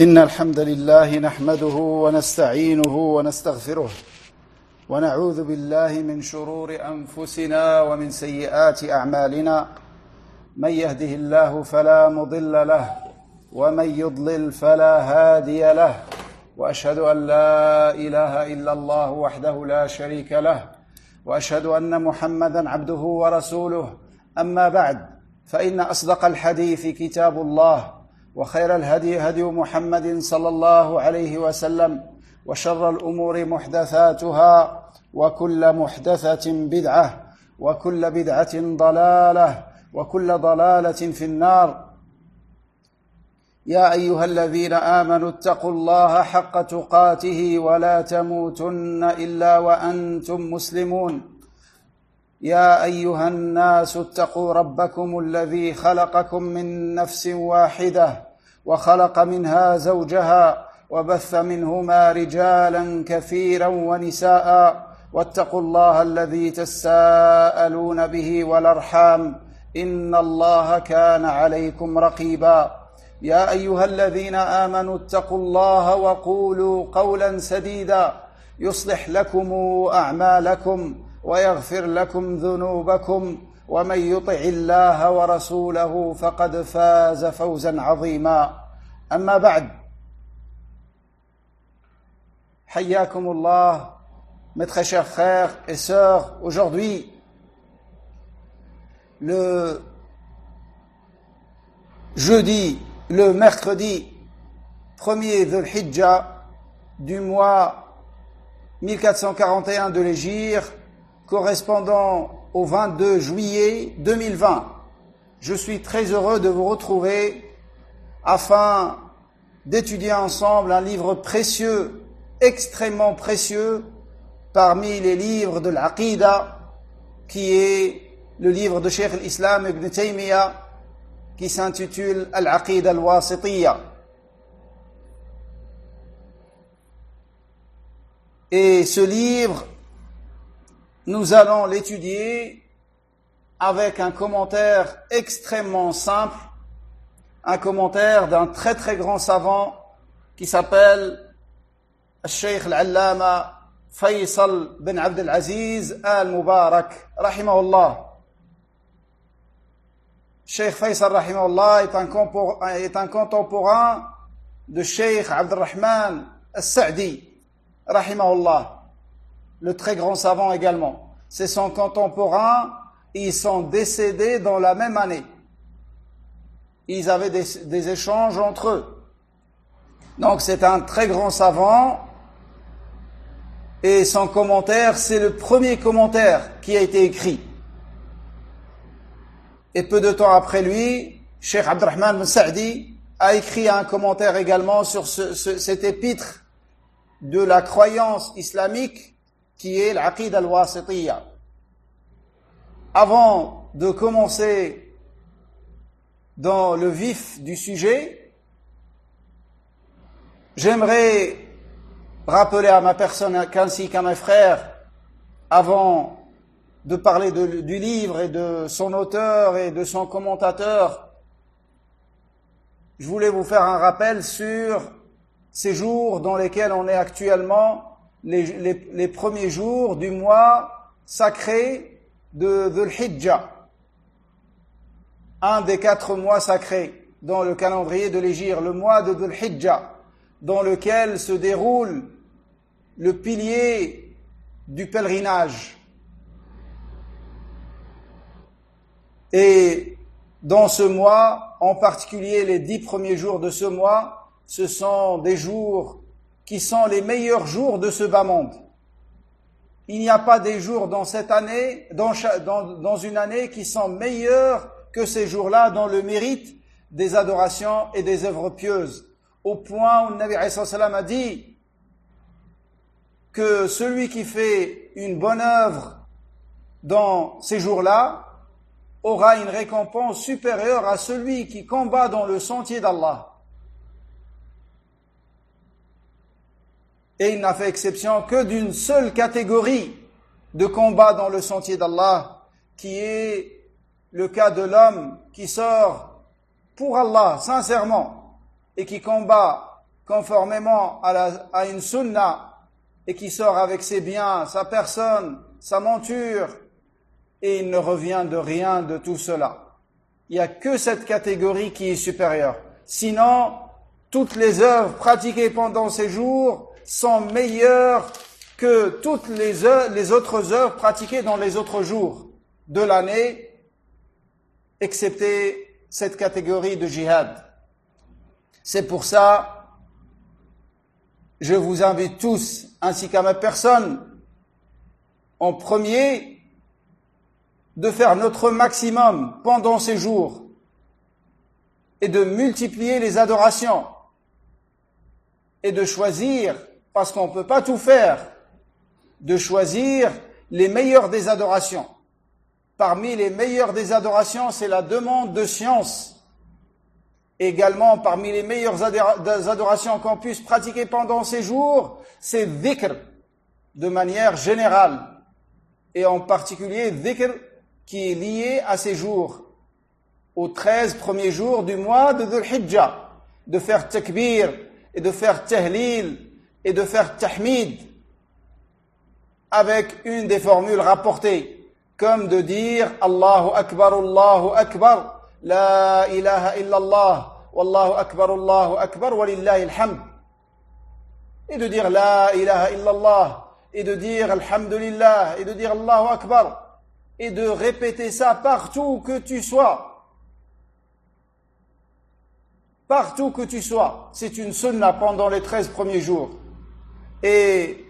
إن الحمد لله نحمده ونستعينه ونستغفره ونعوذ بالله من شرور أنفسنا ومن سيئات أعمالنا من يهده الله فلا مضل له ومن يضلل فلا هادي له وأشهد أن لا إله إلا الله وحده لا شريك له وأشهد أن محمدا عبده ورسوله أما بعد فإن أصدق الحديث كتاب الله وخير الهدي هدي محمد صلى الله عليه وسلم وشر الأمور محدثاتها وكل محدثة بدعة وكل بدعة ضلالة وكل ضلالة في النار يا أيها الذين آمنوا اتقوا الله حق تقاته ولا تموتن إلا وأنتم مسلمون يا أيها الناس اتقوا ربكم الذي خلقكم من نفس واحدة وخلق منها زوجها وبث منهما رجالا كثيرا ونساء واتقوا الله الذي تساءلون به والأرحام إن الله كان عليكم رقيبا يا أيها الذين آمنوا اتقوا الله وقولوا قولا سديدا يصلح لكم أعمالكم ويغفر لكم ذنوبكم ومن يطع الله ورسوله فقد فاز فوزا عظيما أما بعد حياكم الله mes très chers frères et sœurs. Aujourd'hui, le mercredi 1er Dhul Hijjah du mois 1441 de l'Hégire, correspondant au 22 juillet 2020. Je suis très heureux de vous retrouver afin d'étudier ensemble un livre précieux, extrêmement précieux, parmi les livres de l'Aqida, qui est le livre de Cheikh al-Islam Ibn Taymiyyah, qui s'intitule Al-Aqida al-Wasitiyya. Et ce livre, nous allons l'étudier avec un commentaire extrêmement simple, un commentaire d'un très très grand savant qui s'appelle Cheikh al-Allama Faisal bin Abd al-Aziz al-Mubarak, rahimahullah. Cheikh Faisal, rahimahullah, est un contemporain de Cheikh Abdurrahman al-Sa'di, rahimahullah, le très grand savant également. C'est son contemporain, ils sont décédés dans la même année. Ils avaient des échanges entre eux. Donc c'est un très grand savant, et son commentaire, c'est le premier commentaire qui a été écrit. Et peu de temps après lui, Cheikh Abdurrahman bin Sa'di a écrit un commentaire également sur cet épître de la croyance islamique qui est l'Aqida al-Wasitiyya. Avant de commencer dans le vif du sujet, j'aimerais rappeler à ma personne ainsi qu'à mes frères, avant de parler du livre et de son auteur et de son commentateur, je voulais vous faire un rappel sur ces jours dans lesquels on est actuellement, les premiers jours du mois sacré de Dhul Hijjah, un des 4 mois sacrés dans le calendrier de l'Hégire, le mois de Dhul Hijjah, dans lequel se déroule le pilier du pèlerinage. Et dans ce mois, en particulier les 10 premiers jours de ce mois, ce sont des jours qui sont les meilleurs jours de ce bas monde. Il n'y a pas des jours dans cette année, dans une année qui sont meilleurs que ces jours-là dans le mérite des adorations et des œuvres pieuses. Au point où le Nabi alayhi salam a dit que celui qui fait une bonne œuvre dans ces jours-là aura une récompense supérieure à celui qui combat dans le sentier d'Allah. Et il n'a fait exception que d'une seule catégorie de combat dans le sentier d'Allah, qui est le cas de l'homme qui sort pour Allah, sincèrement, et qui combat conformément à une sunna et qui sort avec ses biens, sa personne, sa monture, et il ne revient de rien de tout cela. Il n'y a que cette catégorie qui est supérieure. Sinon, toutes les œuvres pratiquées pendant ces jours sont meilleures que toutes les autres œuvres pratiquées dans les autres jours de l'année, excepté cette catégorie de jihad. C'est pour ça, je vous invite tous, ainsi qu'à ma personne, en premier, de faire notre maximum pendant ces jours et de multiplier les adorations et de choisir, parce qu'on ne peut pas tout faire, de choisir les meilleures des adorations. Parmi les meilleures des adorations, c'est la demande de science. Également, parmi les meilleures adorations qu'on puisse pratiquer pendant ces jours, c'est dhikr, de manière générale. Et en particulier, dhikr qui est lié à ces jours, aux 13 premiers jours du mois de Dhul Hijjah, de faire takbir, et de faire tahlil, et de faire tahmid, avec une des formules rapportées, comme de dire Allahu Akbar, la ilaha illallah, wallahu akbar, walillahi alhamd. Et de dire la ilaha illallah, et de dire alhamdulillah, et de dire Allahu Akbar, et de répéter ça partout que tu sois. Partout que tu sois. C'est une sunna pendant les 13 premiers jours. Et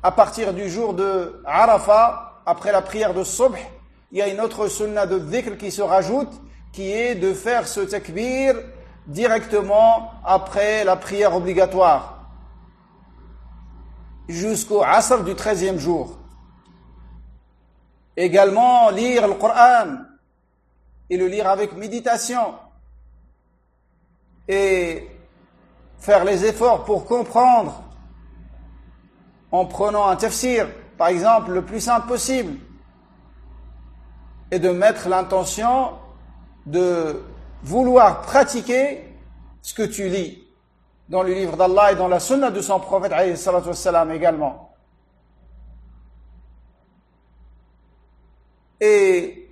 à partir du jour de Arafat, après la prière de Subh, il y a une autre sunna de dhikr qui se rajoute, qui est de faire ce takbir directement après la prière obligatoire, jusqu'au Asr du 13e jour. Également, lire le Coran, et le lire avec méditation, et faire les efforts pour comprendre, en prenant un tafsir, par exemple, le plus simple possible, et de mettre l'intention de vouloir pratiquer ce que tu lis dans le livre d'Allah et dans la sunna de son prophète alayhi salatu wassalam également. Et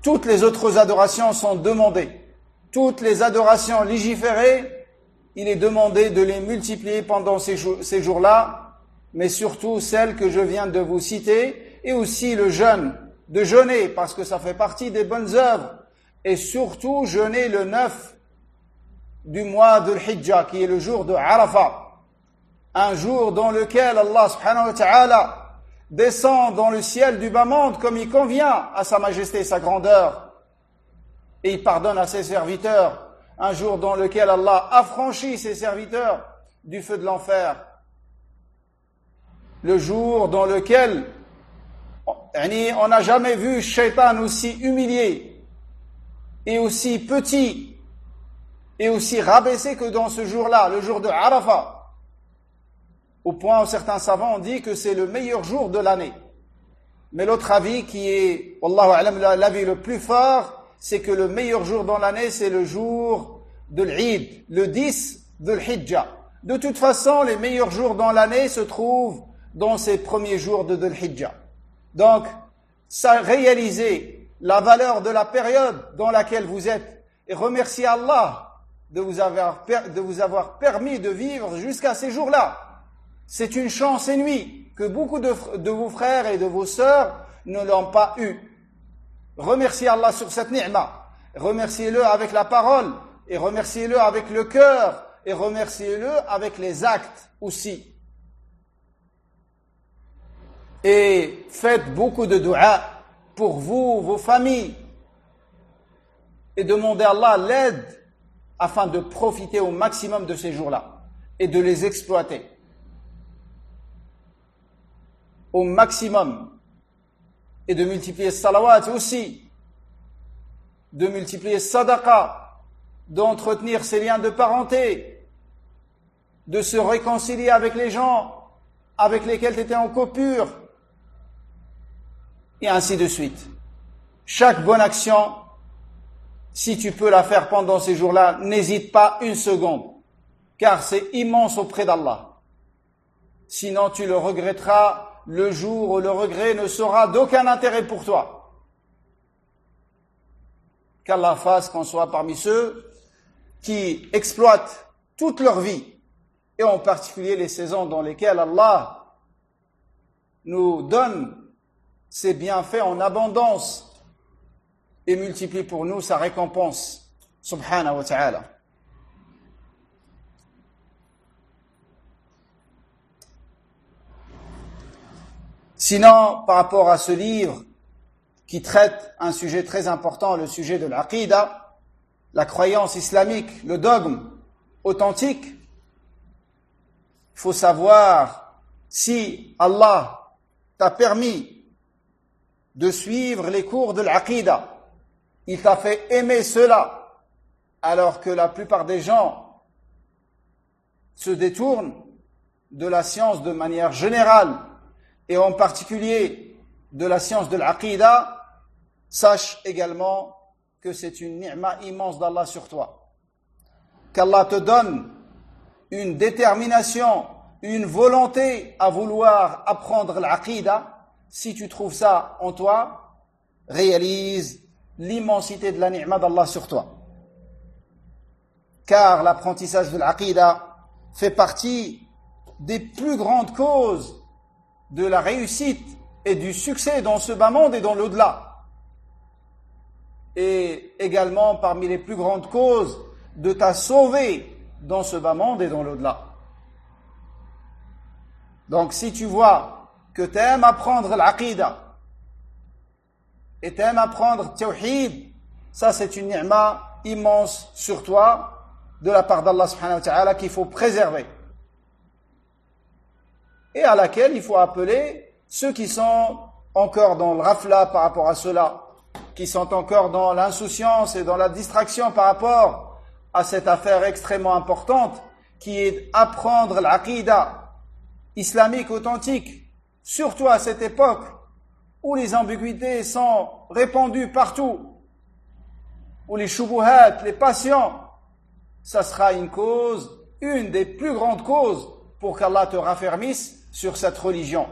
toutes les autres adorations sont demandées. Toutes les adorations légiférées, il est demandé de les multiplier pendant ces jours-là, mais surtout celles que je viens de vous citer, et aussi le jeûne, de jeûner, parce que ça fait partie des bonnes œuvres, et surtout jeûner le 9 du mois de l'Hijjah, qui est le jour de Arafat, un jour dans lequel Allah subhanahu wa ta'ala descend dans le ciel du bas monde comme il convient à sa majesté et sa grandeur, et il pardonne à ses serviteurs, un jour dans lequel Allah affranchit ses serviteurs du feu de l'enfer, le jour dans lequel on n'a jamais vu Shaitan aussi humilié et aussi petit et aussi rabaissé que dans ce jour-là, le jour de Arafat, au point où certains savants ont dit que c'est le meilleur jour de l'année. Mais l'autre avis qui est, wallahu a'lam, l'avis le plus fort, c'est que le meilleur jour dans l'année, c'est le jour de l'Eid, le 10 de l'Hijjah. De toute façon, les meilleurs jours dans l'année se trouvent dans ces premiers jours de l'Hijjah. Donc, ça réaliser la valeur de la période dans laquelle vous êtes et remercier Allah de vous avoir permis de vivre jusqu'à ces jours-là. C'est une chance inouïe que beaucoup de vos frères et de vos sœurs ne l'ont pas eu. Remerciez Allah sur cette ni'ma. Remerciez-le avec la parole, et remerciez-le avec le cœur, et remerciez-le avec les actes aussi. Et faites beaucoup de dua pour vous, vos familles, et demandez à Allah l'aide afin de profiter au maximum de ces jours-là et de les exploiter au maximum, et de multiplier salawat aussi, de multiplier sadaqa, d'entretenir ces liens de parenté, de se réconcilier avec les gens avec lesquels tu étais en coupure, et ainsi de suite. Chaque bonne action, si tu peux la faire pendant ces jours-là, n'hésite pas une seconde. car c'est immense auprès d'Allah. Sinon tu le regretteras le jour où le regret ne sera d'aucun intérêt pour toi. Qu'Allah fasse qu'on soit parmi ceux qui exploitent toute leur vie, et en particulier les saisons dans lesquelles Allah nous donne ses bienfaits en abondance et multiplie pour nous sa récompense, subhanahu wa ta'ala. Sinon, par rapport à ce livre qui traite un sujet très important, le sujet de l'aqida, la croyance islamique, le dogme authentique, il faut savoir si Allah t'a permis de suivre les cours de l'aqida, il t'a fait aimer cela, alors que la plupart des gens se détournent de la science de manière générale, et en particulier de la science de l'aqida, sache également que c'est une ni'ma immense d'Allah sur toi. Qu'Allah te donne une détermination, une volonté à vouloir apprendre l'aqida. Si tu trouves ça en toi, réalise l'immensité de la ni'ma d'Allah sur toi. Car l'apprentissage de l'aqida fait partie des plus grandes causes de la réussite et du succès dans ce bas monde et dans l'au-delà. Et également parmi les plus grandes causes de t'a sauvé dans ce bas monde et dans l'au-delà. Donc si tu vois que tu aimes apprendre l'aqida et tu aimes apprendre tawhid, ça c'est une ni'ma immense sur toi de la part d'Allah subhanahu wa ta'ala qu'il faut préserver. Et à laquelle il faut appeler ceux qui sont encore dans le rafla par rapport à cela, qui sont encore dans l'insouciance et dans la distraction par rapport à cette affaire extrêmement importante, qui est apprendre l'aqida islamique authentique, surtout à cette époque où les ambiguïtés sont répandues partout, où les shubuhat, les passions, ça sera une des plus grandes causes pour qu'Allah te raffermisse sur cette religion.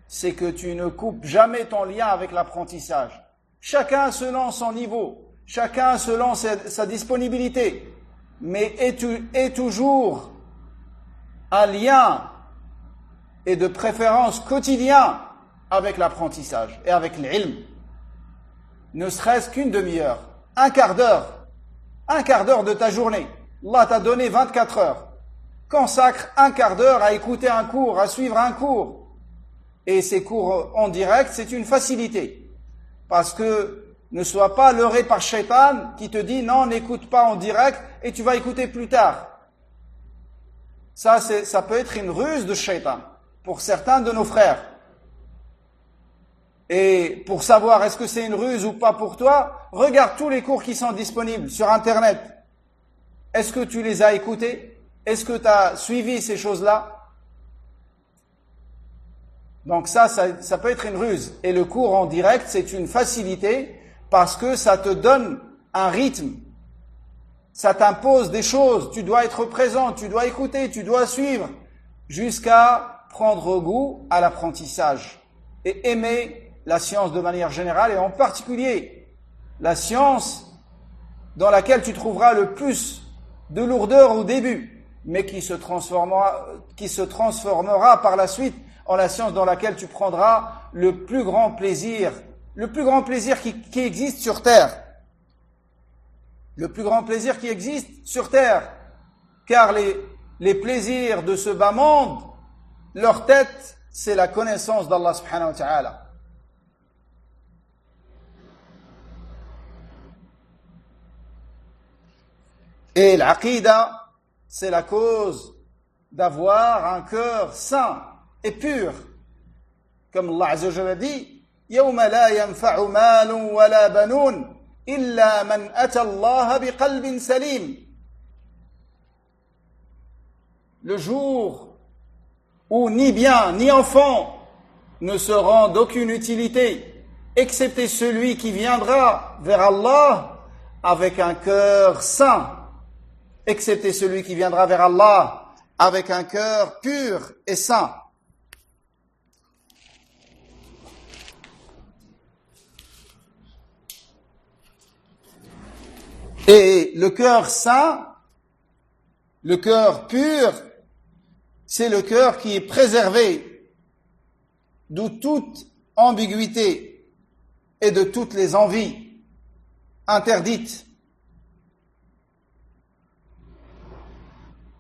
C'est que tu ne coupes jamais ton lien avec l'apprentissage. Chacun selon son niveau, chacun selon sa disponibilité, mais est toujours un lien et de préférence quotidien avec l'apprentissage et avec l'ilm. Ne serait-ce qu'une demi-heure, un quart d'heure de ta journée. Allah t'a donné 24 heures. Consacre un quart d'heure à écouter un cours, à suivre un cours. Et ces cours en direct, c'est une facilité. Parce que ne sois pas leurré par Shaitan qui te dit non, n'écoute pas en direct et tu vas écouter plus tard. Ça peut être une ruse de Shaitan pour certains de nos frères. Et pour savoir est-ce que c'est une ruse ou pas pour toi, regarde tous les cours qui sont disponibles sur Internet. Est-ce que tu les as écoutés? Est-ce que tu as suivi ces choses-là? Donc ça peut être une ruse. Et le cours en direct, c'est une facilité parce que ça te donne un rythme. Ça t'impose des choses. Tu dois être présent, tu dois écouter, tu dois suivre jusqu'à prendre goût à l'apprentissage et aimer la science de manière générale et en particulier la science dans laquelle tu trouveras le plus de lourdeur au début, mais qui se transformera par la suite en la science dans laquelle tu prendras le plus grand plaisir qui existe sur terre. Le plus grand plaisir qui existe sur terre. Car les plaisirs de ce bas monde, leur tête, c'est la connaissance d'Allah subhanahu wa ta'ala. Et l'aqida, c'est la cause d'avoir un cœur sain et pur. Comme Allah Azza wa Jalla dit, يَوْمَ لَا يَنْفَعُ مَالٌ وَلَا بَنُونَ إِلَّا مَنْ أَتَى اللَّهَ بِقَلْبٍ سَلِيمٍ. Le jour où ni bien ni enfant ne seront d'aucune utilité, excepté celui qui viendra vers Allah avec un cœur sain excepté celui qui viendra vers Allah avec un cœur pur et saint. Et le cœur saint, le cœur pur, c'est le cœur qui est préservé de toute ambiguïté et de toutes les envies interdites.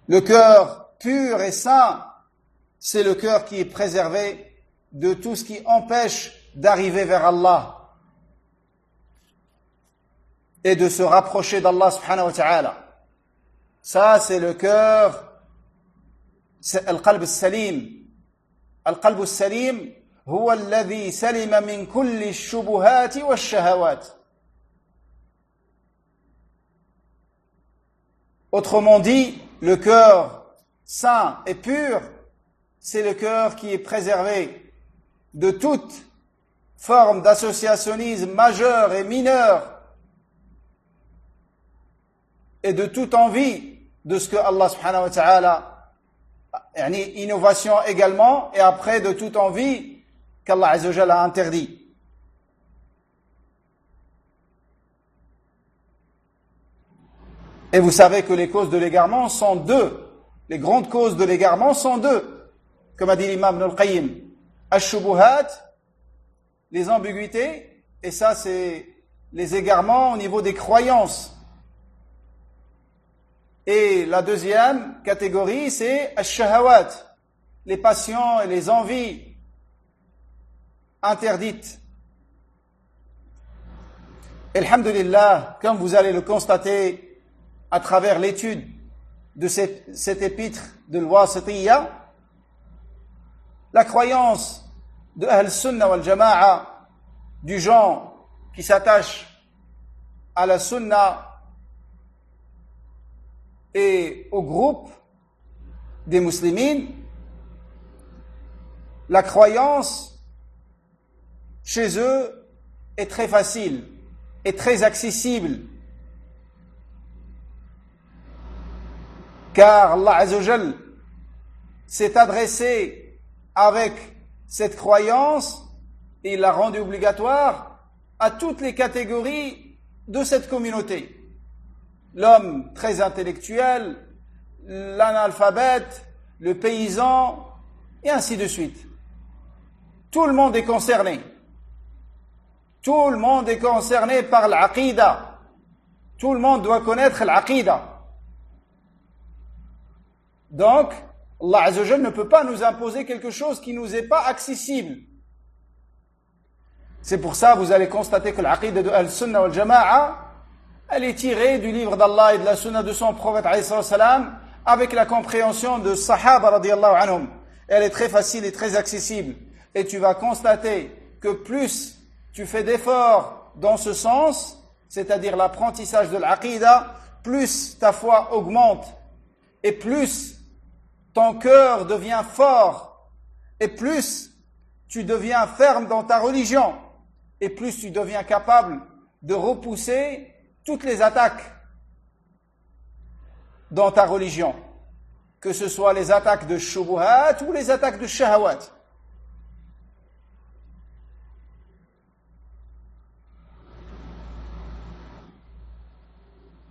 Le cœur pur et saint, c'est le cœur qui est préservé de tout ce qui empêche d'arriver vers Allah et de se rapprocher d'Allah subhanahu wa ta'ala. Ça, c'est le cœur, c'est al-qalb al-salim. Al-qalb al-salim huwa alladhi salima min kulli ash-shubuhat wa ash-shahawat. Autrement dit, le cœur saint et pur, c'est le cœur qui est préservé de toute forme d'associationnisme majeur et mineur et de toute envie de ce que Allah subhanahu wa ta'ala, innovation également, et après de toute envie qu'Allah azza wa jalla a interdit. Et vous savez que les causes de l'égarement sont deux. Les grandes causes de l'égarement sont deux. Comme a dit l'imam Ibn al-Qayyim. Ash-shubuhat, les ambiguïtés, et ça c'est les égarements au niveau des croyances. Et la deuxième catégorie, c'est ash-shahawat, les passions et les envies interdites. Et alhamdulillah, comme vous allez le constater à travers l'étude de cette épître de l'Wasitiyya, la croyance de Ahl-Sunnah wal-Jama'a, du genre qui s'attache à la Sunnah et au groupe des musulmans, la croyance chez eux est très facile et très accessible, car Allah Azza wa Jal s'est adressé avec cette croyance et il l'a rendue obligatoire à toutes les catégories de cette communauté. L'homme très intellectuel, l'analphabète, le paysan, et ainsi de suite. Tout le monde est concerné. Tout le monde est concerné par l'aqida. Tout le monde doit connaître l'aqida. Donc, Allah Azza wa Jal ne peut pas nous imposer quelque chose qui nous est pas accessible. C'est pour ça que vous allez constater que l'aqida de Al-Sunnah wal-Jama'a, elle est tirée du livre d'Allah et de la sunna de son prophète alayhi salam avec la compréhension de Sahaba radiyallahu anhum. Elle est très facile et très accessible. Et tu vas constater que plus tu fais d'efforts dans ce sens, c'est-à-dire l'apprentissage de l'aqida, plus ta foi augmente et plus ton cœur devient fort et plus tu deviens ferme dans ta religion et plus tu deviens capable de repousser toutes les attaques dans ta religion, que ce soit les attaques de shubuhat ou les attaques de shahawat.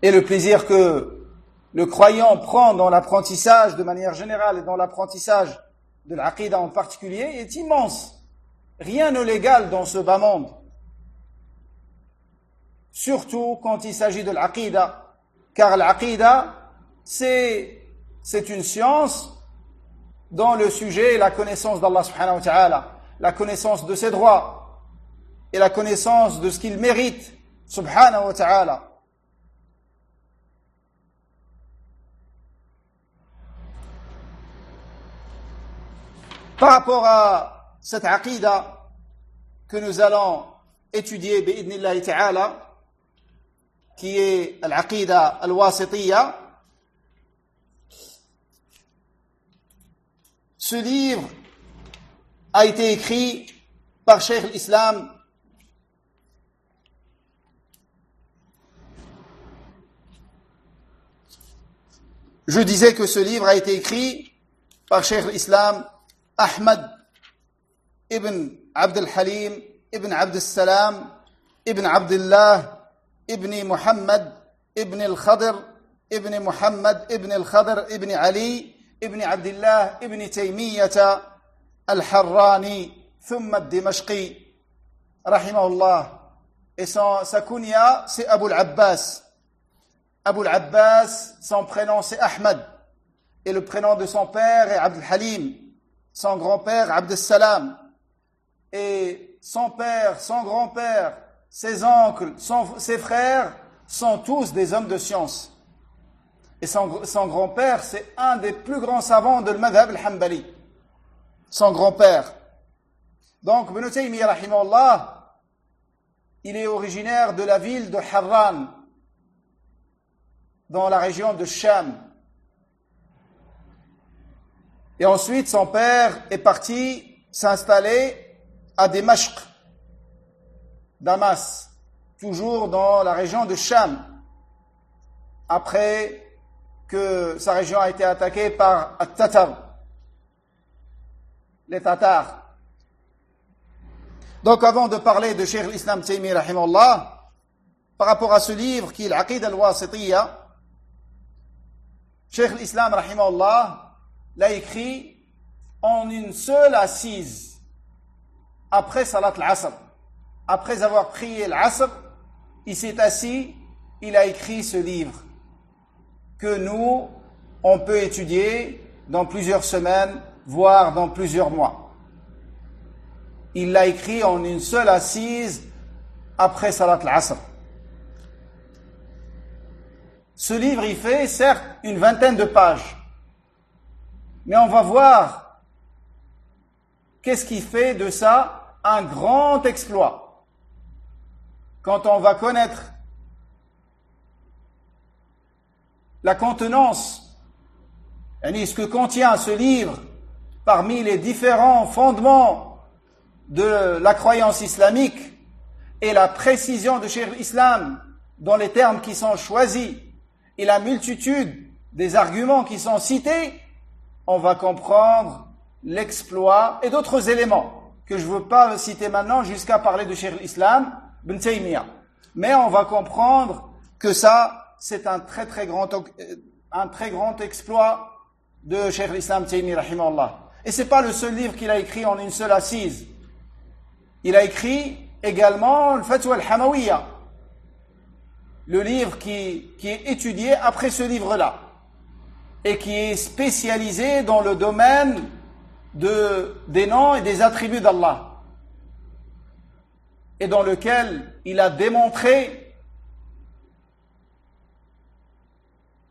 Et le plaisir que le croyant prend dans l'apprentissage de manière générale et dans l'apprentissage de l'aqida en particulier est immense. Rien ne l'égale dans ce bas monde. Surtout quand il s'agit de l'aqida, car l'aqida, c'est une science dont le sujet est la connaissance d'Allah subhanahu wa ta'ala, la connaissance de ses droits et la connaissance de ce qu'il mérite subhanahu wa ta'ala. Par rapport à cette aqida que nous allons étudier bi'idnillahi ta'ala, qui est l'aqida al-wasitiyya, ce livre a été écrit par Cheikh l'Islam Je disais que ce livre a été écrit par Cheikh l'Islam Ahmad ibn Abd al-Halim ibn Abd al-Salam ibn Abdullah ibn Muhammad ibn al-Khadr ibn Muhammad ibn al-Khadr ibn Ali ibn Abdullah ibn Taymiyyah al-Harrani thumma al-Dimashqi rahimahullah. Et sa kunya, c'est Abu al-Abbas. Abu al-Abbas, son prénom c'est Ahmad. Et le prénom de son père est Abd al-Halim. Son grand-père, Abd al-Salam. Et son père, son grand-père, ses oncles, ses frères sont tous des hommes de science. Et son grand-père, c'est un des plus grands savants de l'Madhab al-Hanbali. Son grand-père. Donc, Ibn Taymiyyah, rahimahullah, il est originaire de la ville de Harran, dans la région de Sham. Et ensuite, son père est parti s'installer à Dimashq, Damas, toujours dans la région de Sham, après que sa région a été attaquée par les Tatars. Donc, avant de parler de Cheikh l'Islam Taymi, rahimahullah, par rapport à ce livre qui est l'Aqid al-Wasitiyya, Cheikh l'Islam, rahimahullah, l'a écrit en une seule assise, après Salat al-Asr. Après avoir prié l'Asr, il s'est assis, il a écrit ce livre, que nous, on peut étudier dans plusieurs semaines, voire dans plusieurs mois. Il l'a écrit en une seule assise après Salat al-Asr. Ce livre, il fait certes une vingtaine de pages. Mais on va voir qu'est-ce qui fait de ça un grand exploit. Quand on va connaître la contenance, ce que contient ce livre parmi les différents fondements de la croyance islamique et la précision de Cheikh l'Islam dans les termes qui sont choisis et la multitude des arguments qui sont cités, on va comprendre l'exploit et d'autres éléments que je ne veux pas citer maintenant jusqu'à parler de Cheikh l'Islam Ibn Taymiyyah. Mais on va comprendre que ça, c'est un très grand exploit de Cheikh l'Islam Taymiyyah, rahimahullah. Et c'est pas le seul livre qu'il a écrit en une seule assise. Il a écrit également le Fatwa al-Hamawiyya, le livre qui est étudié après ce livre-là et qui est spécialisé dans le domaine des noms et des attributs d'Allah, et dans lequel il a démontré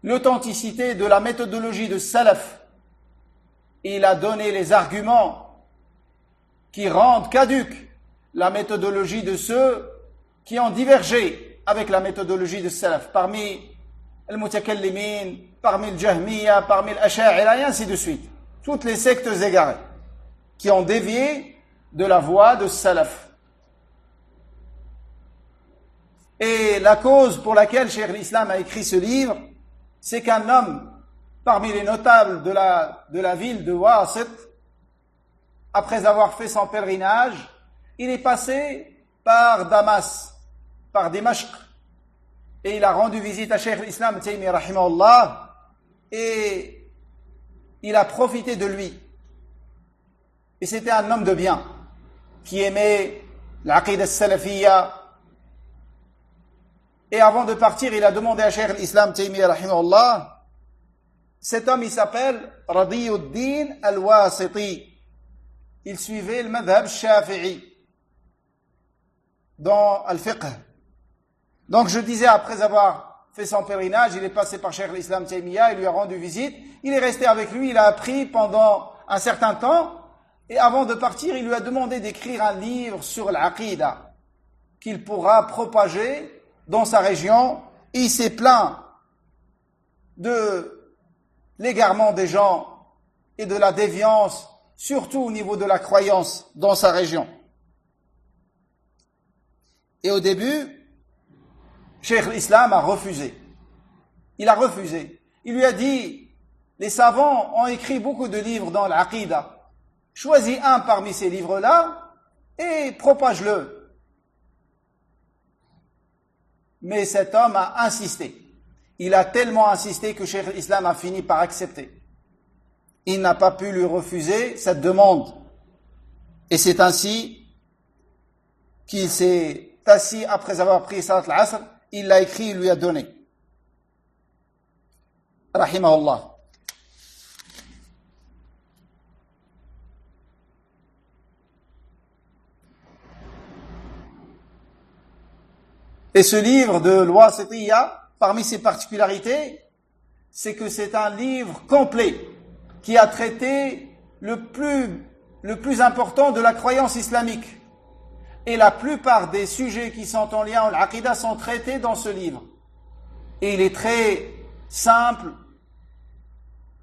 l'authenticité de la méthodologie de Salaf, et il a donné les arguments qui rendent caduque la méthodologie de ceux qui ont divergé avec la méthodologie de Salaf, parmi les Mutakallimin, parmi le Jahmiya, parmi l'Asha'ira, et ainsi de suite. Toutes les sectes égarées qui ont dévié de la voie de Salaf. Et la cause pour laquelle Cheikh l'Islam a écrit ce livre, c'est qu'un homme, parmi les notables de la ville de Wasit, après avoir fait son pèlerinage, il est passé par Damas, par Dimashq, et il a rendu visite à Cheikh l'Islam Taymi, rahimahullah, et il a profité de lui. Et c'était un homme de bien, qui aimait l'aqid al-salafiyya. Et avant de partir, il a demandé à Cheikh l'Islam Taymi, rahimahullah, cet homme, il s'appelle Radiyuddin al-Wasiti. Il suivait le madhab shafi'i dans al-fiqh. Donc je disais, après avoir fait son pèlerinage, il est passé par Cheikh l'Islam Taymiyyah, il lui a rendu visite, il est resté avec lui, il a appris pendant un certain temps, et avant de partir, il lui a demandé d'écrire un livre sur l'aqida qu'il pourra propager dans sa région, et il s'est plaint de l'égarement des gens et de la déviance, surtout au niveau de la croyance dans sa région. Et au début, Cheikh l'Islam a refusé. Il a refusé. Il lui a dit, les savants ont écrit beaucoup de livres dans l'Aqidah. Choisis un parmi ces livres-là et propage-le. Mais cet homme a insisté. Il a tellement insisté que Cheikh l'Islam a fini par accepter. Il n'a pas pu lui refuser cette demande. Et c'est ainsi qu'il s'est assis après avoir pris Salat al-Asr, il l'a écrit, il lui a donné. Rahimahullah. Et ce livre de l'Wasitiyya, parmi ses particularités, c'est que c'est un livre complet qui a traité le plus important de la croyance islamique. Et la plupart des sujets qui sont en lien avec l'Aqidah sont traités dans ce livre. Et il est très simple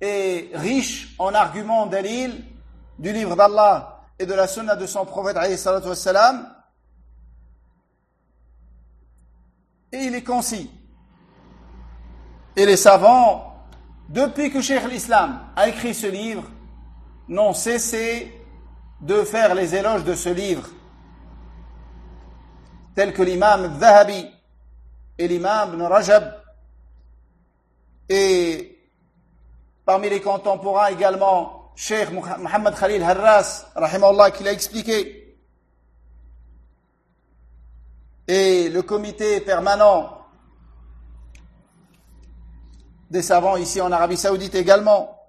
et riche en arguments dalil du livre d'Allah et de la sunna de son prophète alayhi salatu wassalam. Et il est concis. Et les savants, depuis que Cheikh l'Islam a écrit ce livre, n'ont cessé de faire les éloges de ce livre, tels que l'imam al-Dhahabi et l'imam Ibn Rajab, et parmi les contemporains également, Cheikh Mohammed Khalil Harras, rahimahullah, qui l'a expliqué, et le comité permanent des savants ici en Arabie Saoudite également,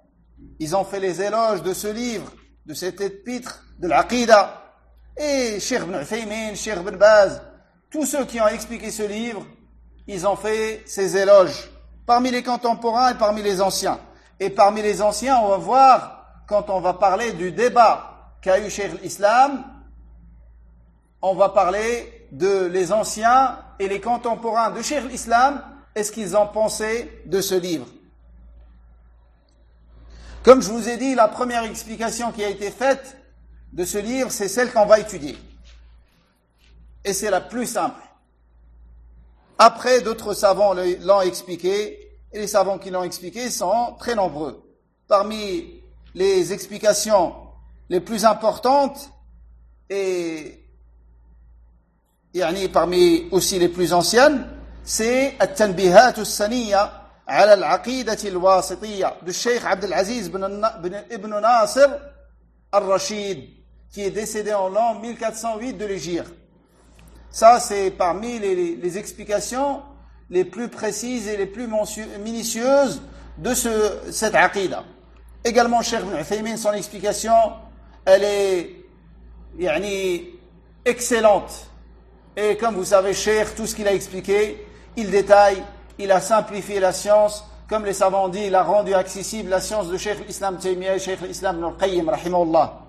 ils ont fait les éloges de ce livre, de cet épître de l'Aqidah. Et Cheikh Ibn Uthaymin, Cheikh Ibn Baz, tous ceux qui ont expliqué ce livre, ils ont fait ces éloges, parmi les contemporains et parmi les anciens. Et parmi les anciens, on va voir, quand on va parler du débat qu'a eu Cheikh l'Islam, on va parler de les anciens et les contemporains de Cheikh l'Islam, et ce qu'ils ont pensé de ce livre. Comme je vous ai dit, la première explication qui a été faite de ce livre, c'est celle qu'on va étudier. Et c'est la plus simple. Après, d'autres savants l'ont expliqué, et les savants qui l'ont expliqué sont très nombreux. Parmi les explications les plus importantes, et parmi aussi les plus anciennes, c'est At-Tanbihat al-Saniyya ala al-Aqidah al-Wasitiyya de Cheikh Abdel Aziz ibn Nasir al-Rashid, qui est décédé en l'an 1408 de l'Hégire. Ça, c'est parmi les explications les plus précises et les plus minutieuses de cette Aqidah. Également, Cheikh Ibn Uthaymin, son explication, elle est excellente. Et comme vous savez, Cheikh, tout ce qu'il a expliqué, il détaille, il a simplifié la science, comme les savants disent, il a rendu accessible la science de Cheikh l'Islam Taymiyyah et Cheikh l'Islam Ibn al-Qayyim, rahimahullah.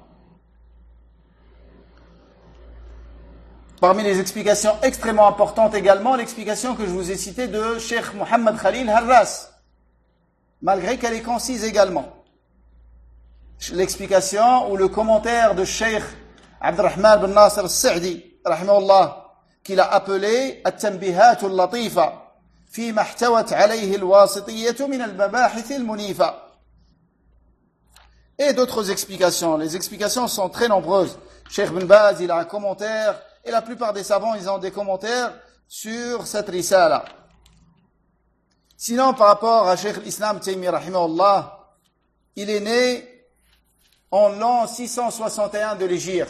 Parmi les explications extrêmement importantes également, l'explication que je vous ai citée de Cheikh Mohammed Khalil Harras, malgré qu'elle est concise également. L'explication ou le commentaire de Cheikh Abdurrahman bin Nasir al-Sa'di, rahimahullah, qu'il a appelé At-Tanbihat al-Latifa فيما احتوت عليه الواسطية من المباحث المنيفة. Et d'autres explications. Les explications sont très nombreuses. Cheikh Ibn Baz, il a un commentaire, et la plupart des savants, ils ont des commentaires sur cette risala. Sinon, par rapport à Cheikh l'Islam Taymi, rahimahullah, il est né en l'an 661 de l'Hégire,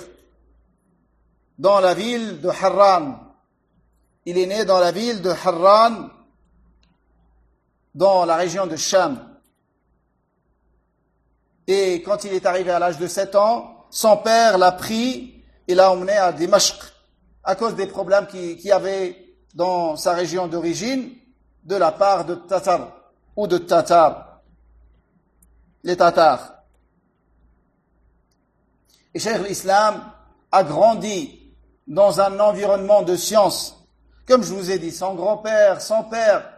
dans la ville de Harran. Il est né dans la ville de Harran, dans la région de Sham. Et quand il est arrivé à l'âge de 7 ans, son père l'a pris et l'a emmené à Dimashq, à cause des problèmes qu'il y avait dans sa région d'origine, de la part de Tatar, ou de Tatars, les Tatars. Et Cheikh l'Islam a grandi dans un environnement de science. Comme je vous ai dit, son grand-père, son père,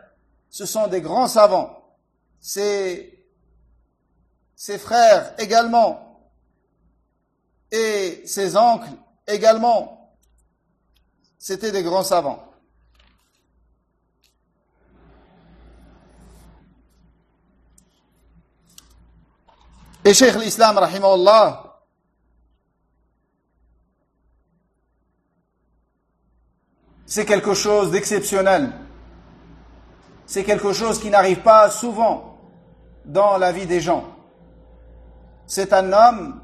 ce sont des grands savants. Ses frères également, et ses oncles également, c'était des grands savants. Et Cheikh l'Islam, rahimahullah, c'est quelque chose d'exceptionnel. C'est quelque chose qui n'arrive pas souvent dans la vie des gens. C'est un homme,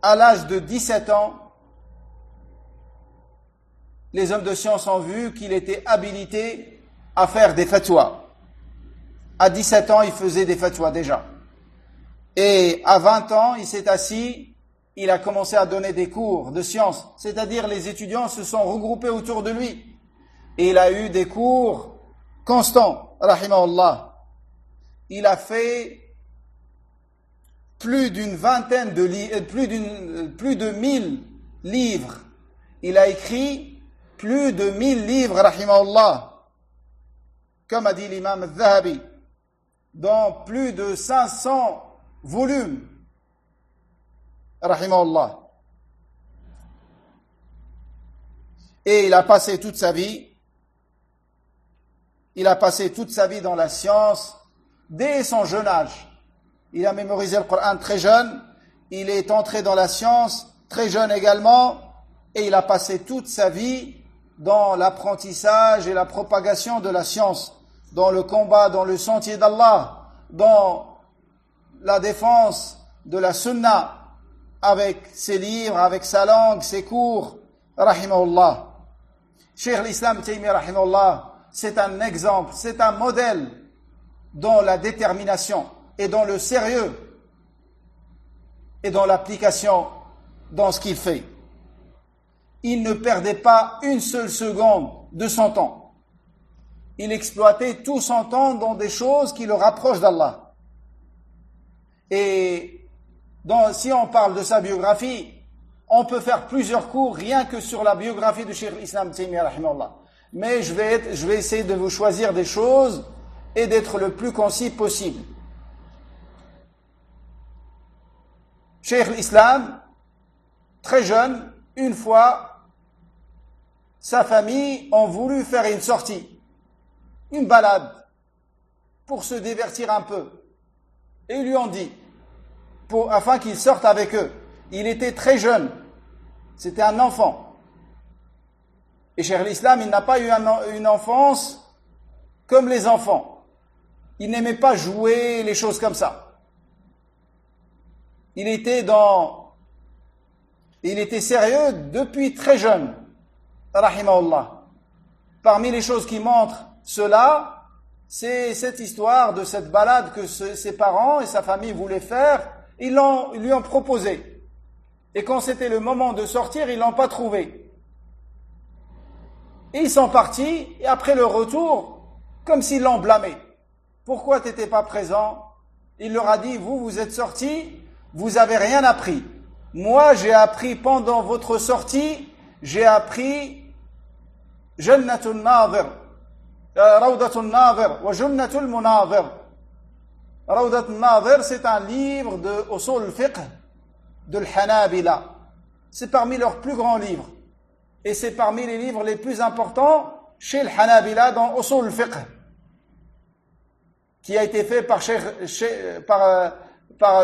à l'âge de 17 ans, les hommes de science ont vu qu'il était habilité à faire des fatwas. À 17 ans, il faisait des fatwas déjà. Et à 20 ans, il s'est assis, il a commencé à donner des cours de science. C'est-à-dire, les étudiants se sont regroupés autour de lui. Et il a eu des cours constants, rahimahullah. Il a fait plus d'une vingtaine de livres, plus de 1000 livres. Il a écrit plus de 1000 livres, rahimahullah. Comme a dit l'imam al-Zahabi, dans plus de 500 volumes, rahimahullah. Et il a passé toute sa vie dans la science, dès son jeune âge. Il a mémorisé le Coran très jeune, il est entré dans la science très jeune également, et il a passé toute sa vie dans l'apprentissage et la propagation de la science, dans le combat, dans le sentier d'Allah, dans la défense de la sunna, avec ses livres, avec sa langue, ses cours, rahimahullah. Cheikh l'Islam Taymi, rahimahullah, c'est un exemple, c'est un modèle dans la détermination et dans le sérieux et dans l'application dans ce qu'il fait. Il ne perdait pas une seule seconde de son temps. Il exploitait tout son temps dans des choses qui le rapprochent d'Allah. Et si on parle de sa biographie, on peut faire plusieurs cours rien que sur la biographie de Cheikh l'Islam Taymi, rahimahullah. Mais je vais essayer de vous choisir des choses et d'être le plus concis possible. Cheikh l'Islam, très jeune, une fois, sa famille ont voulu faire une sortie, une balade, pour se divertir un peu. Et ils lui ont dit, afin qu'il sorte avec eux. Il était très jeune, c'était un enfant. Et Cheikh l'Islam, il n'a pas eu une enfance comme les enfants. Il n'aimait pas jouer, les choses comme ça. Il était sérieux depuis très jeune, rahimahullah. Parmi les choses qui montrent cela, c'est cette histoire de cette balade que ses parents et sa famille voulaient faire. Ils lui ont proposé. Et quand c'était le moment de sortir, ils l'ont pas trouvé. Et ils sont partis, et après le retour, comme s'ils l'ont blâmé. Pourquoi t'étais pas présent? Il leur a dit, vous êtes sortis, vous avez rien appris. Moi, j'ai appris pendant votre sortie, j'ai appris Jannatul Nazir, Rawdatul Nazir, wa Jannatul Munazir. Rawdatul Nazir, c'est un livre de Usul al-Fiqh, de l'Hanabila. C'est parmi leurs plus grands livres. Et c'est parmi les livres les plus importants chez l'Hanabila dans Usul al-Fiqh, qui a été fait par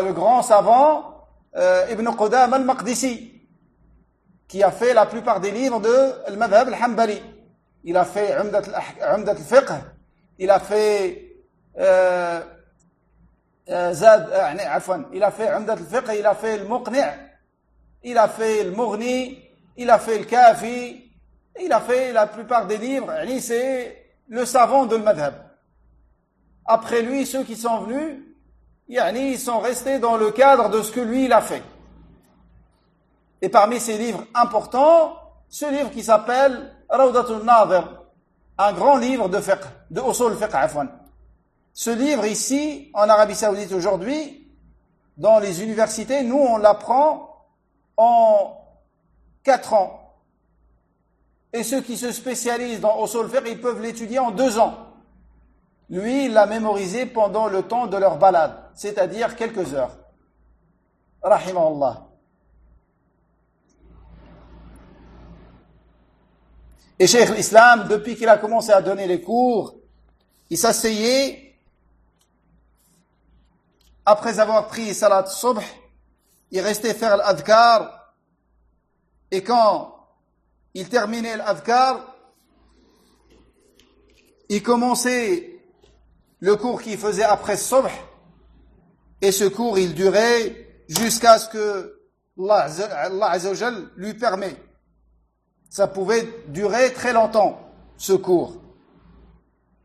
le grand savant Ibn Qudama al-Maqdisi, qui a fait la plupart des livres de al-Madhhab al-Hanbali. Il a fait Umdat al-Fiqh, il a fait il a fait Umdat al-Fiqh, il a fait le Muqni', il a fait le Mughni, il a fait le Kafi, il a fait la plupart des livres. C'est le savant de l'Madhhab. Après lui, ceux qui sont venus, ils sont restés dans le cadre de ce que lui, il a fait. Et parmi ces livres importants, ce livre qui s'appelle Rawdatul Nazir, un grand livre de fiqh, de usul fiqh, afwan. Ce livre ici, en Arabie Saoudite aujourd'hui, dans les universités, nous, on l'apprend en 4 ans. Et ceux qui se spécialisent dans usul fiqh, ils peuvent l'étudier en 2 ans. Lui, il l'a mémorisé pendant le temps de leur balade, c'est-à-dire quelques heures. Rahimahullah. Et Cheikh l'Islam, depuis qu'il a commencé à donner les cours, il s'asseyait, après avoir pris Salat Subh, il restait faire l'adhkar, et quand il terminait l'adhkar, il commençait le cours qu'il faisait après Subh, et ce cours il durait jusqu'à ce que Allah Azza wa Jal lui permet. Ça pouvait durer très longtemps, ce cours.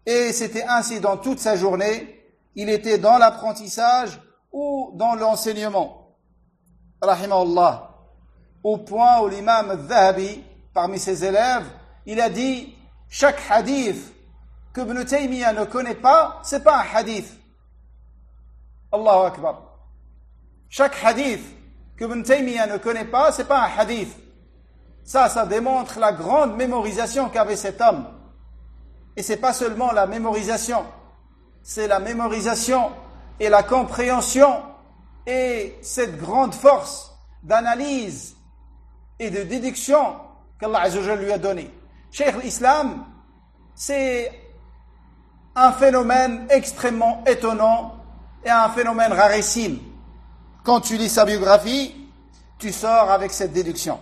Et c'était ainsi dans toute sa journée. Il était dans l'apprentissage ou dans l'enseignement. Rahimahullah. Au point où l'imam al-Dhahabi, parmi ses élèves, il a dit, chaque hadith que Ibn Taymiyyah ne connaît pas, c'est pas un hadith. Allahu Akbar. Chaque hadith que Ibn Taymiyyah ne connaît pas, c'est pas un hadith. Ça démontre la grande mémorisation qu'avait cet homme. Et c'est pas seulement la mémorisation, c'est la mémorisation et la compréhension et cette grande force d'analyse et de déduction qu'Allah Azza wa Jalla lui a donné. Cheikh l'Islam, c'est un phénomène extrêmement étonnant et un phénomène rarissime. Quand tu lis sa biographie, tu sors avec cette déduction.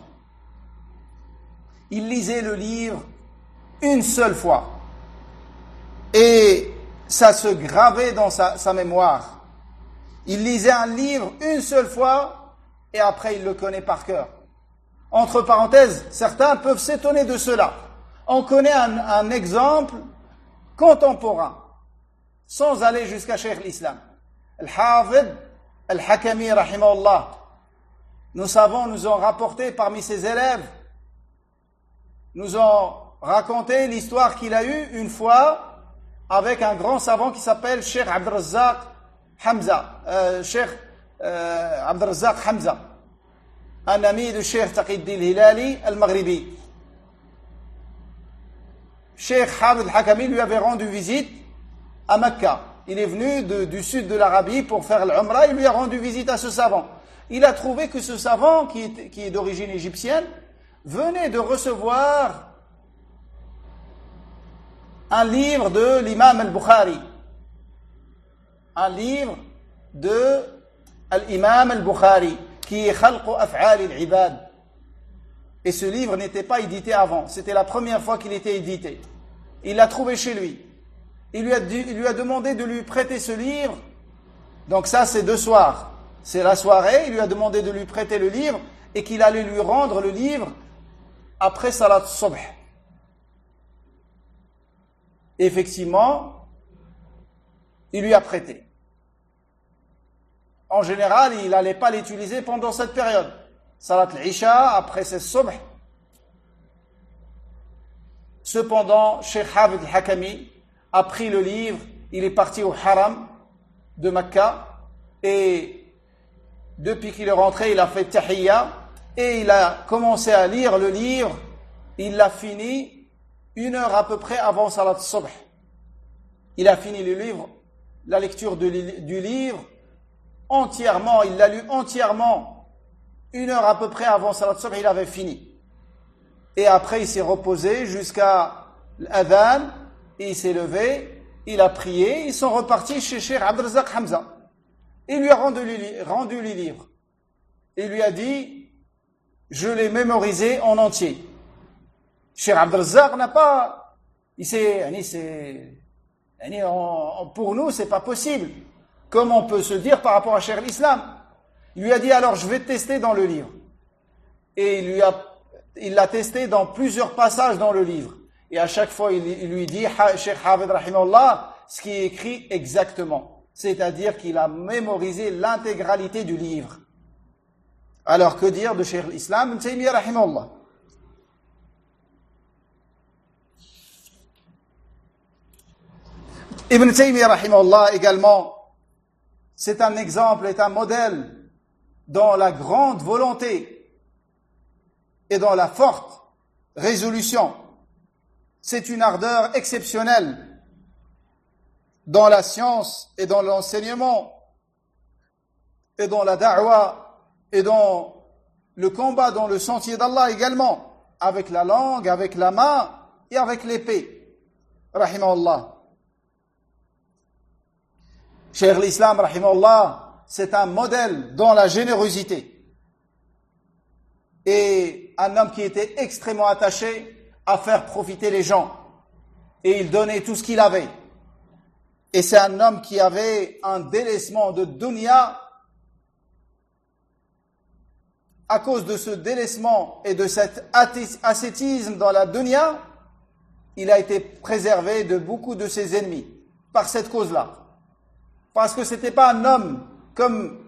Il lisait le livre une seule fois et ça se gravait dans sa mémoire. Il lisait un livre une seule fois et après il le connaît par cœur. Entre parenthèses, certains peuvent s'étonner de cela. On connaît un exemple contemporain, sans aller jusqu'à Cheikh l'Islam. Al-Hafid Al-Hakami rahimahullah. Nous ont rapporté parmi ses élèves, nous ont raconté l'histoire qu'il a eue une fois avec un grand savant qui s'appelle Cheikh Abdurrazzaq Hamza. Cheikh Abdurrazzaq Hamza, un ami de Cheikh Taqiyuddin Hilali al-Maghribi. Cheikh Hafid Al-Hakami lui avait rendu visite à Mecca. Il est venu du sud de l'Arabie pour faire l'Umrah, il lui a rendu visite à ce savant. Il a trouvé que ce savant, qui est d'origine égyptienne, venait de recevoir un livre de l'imam al-Bukhari. Un livre de l'imam al-Bukhari, qui est Khalqu Af'al al-Ibad. Et ce livre n'était pas édité avant. C'était la première fois qu'il était édité. Il l'a trouvé chez lui. Il lui a demandé de lui prêter ce livre. Donc ça, c'est deux soirs. C'est la soirée. Il lui a demandé de lui prêter le livre et qu'il allait lui rendre le livre après Salat Subh. Effectivement, il lui a prêté. En général, il n'allait pas l'utiliser pendant cette période. Salat al-Isha, après c'est Subh. Cependant, Cheikh Hafid Al-Hakami a pris le livre, il est parti au Haram de Mecca et depuis qu'il est rentré, il a fait tahiyya et il a commencé à lire le livre. Il l'a fini 1 heure à peu près avant Salat Subh. Il a fini le livre, la lecture du livre entièrement, il l'a lu entièrement 1 heure à peu près avant Salat Subh, il avait fini. Et après il s'est reposé jusqu'à l'adhan, et il s'est levé, il a prié, ils sont repartis chez Cheikh Abdurrazzaq Hamza. Il lui a rendu le livre. Il lui a dit, je l'ai mémorisé en entier. Cheikh Abdurrazzaq n'a pas, pour nous c'est pas possible. Comme on peut se dire par rapport à Cheikh l'Islam. Il lui a dit, alors je vais tester dans le livre. Et il l'a testé dans plusieurs passages dans le livre. Et à chaque fois, il lui dit, Cheikh Hafid rahimahullah, ce qui est écrit exactement. C'est-à-dire qu'il a mémorisé l'intégralité du livre. Alors que dire de Cheikh l'Islam Ibn Taymiyyah rahimahullah? Ibn Taymiyyah rahimahullah également, c'est un exemple, est un modèle dans la grande volonté et dans la forte résolution. C'est une ardeur exceptionnelle dans la science et dans l'enseignement et dans la da'wa et dans le combat dans le sentier d'Allah également, avec la langue, avec la main et avec l'épée. Rahimahullah. Cheikh l'Islam, rahimahullah, c'est un modèle dans la générosité. et un homme qui était extrêmement attaché à faire profiter les gens. Et il donnait tout ce qu'il avait. Et c'est un homme qui avait un délaissement de dunya. À cause de ce délaissement et de cet ascétisme dans la dunya, il a été préservé de beaucoup de ses ennemis par cette cause-là. Parce que c'était pas un homme comme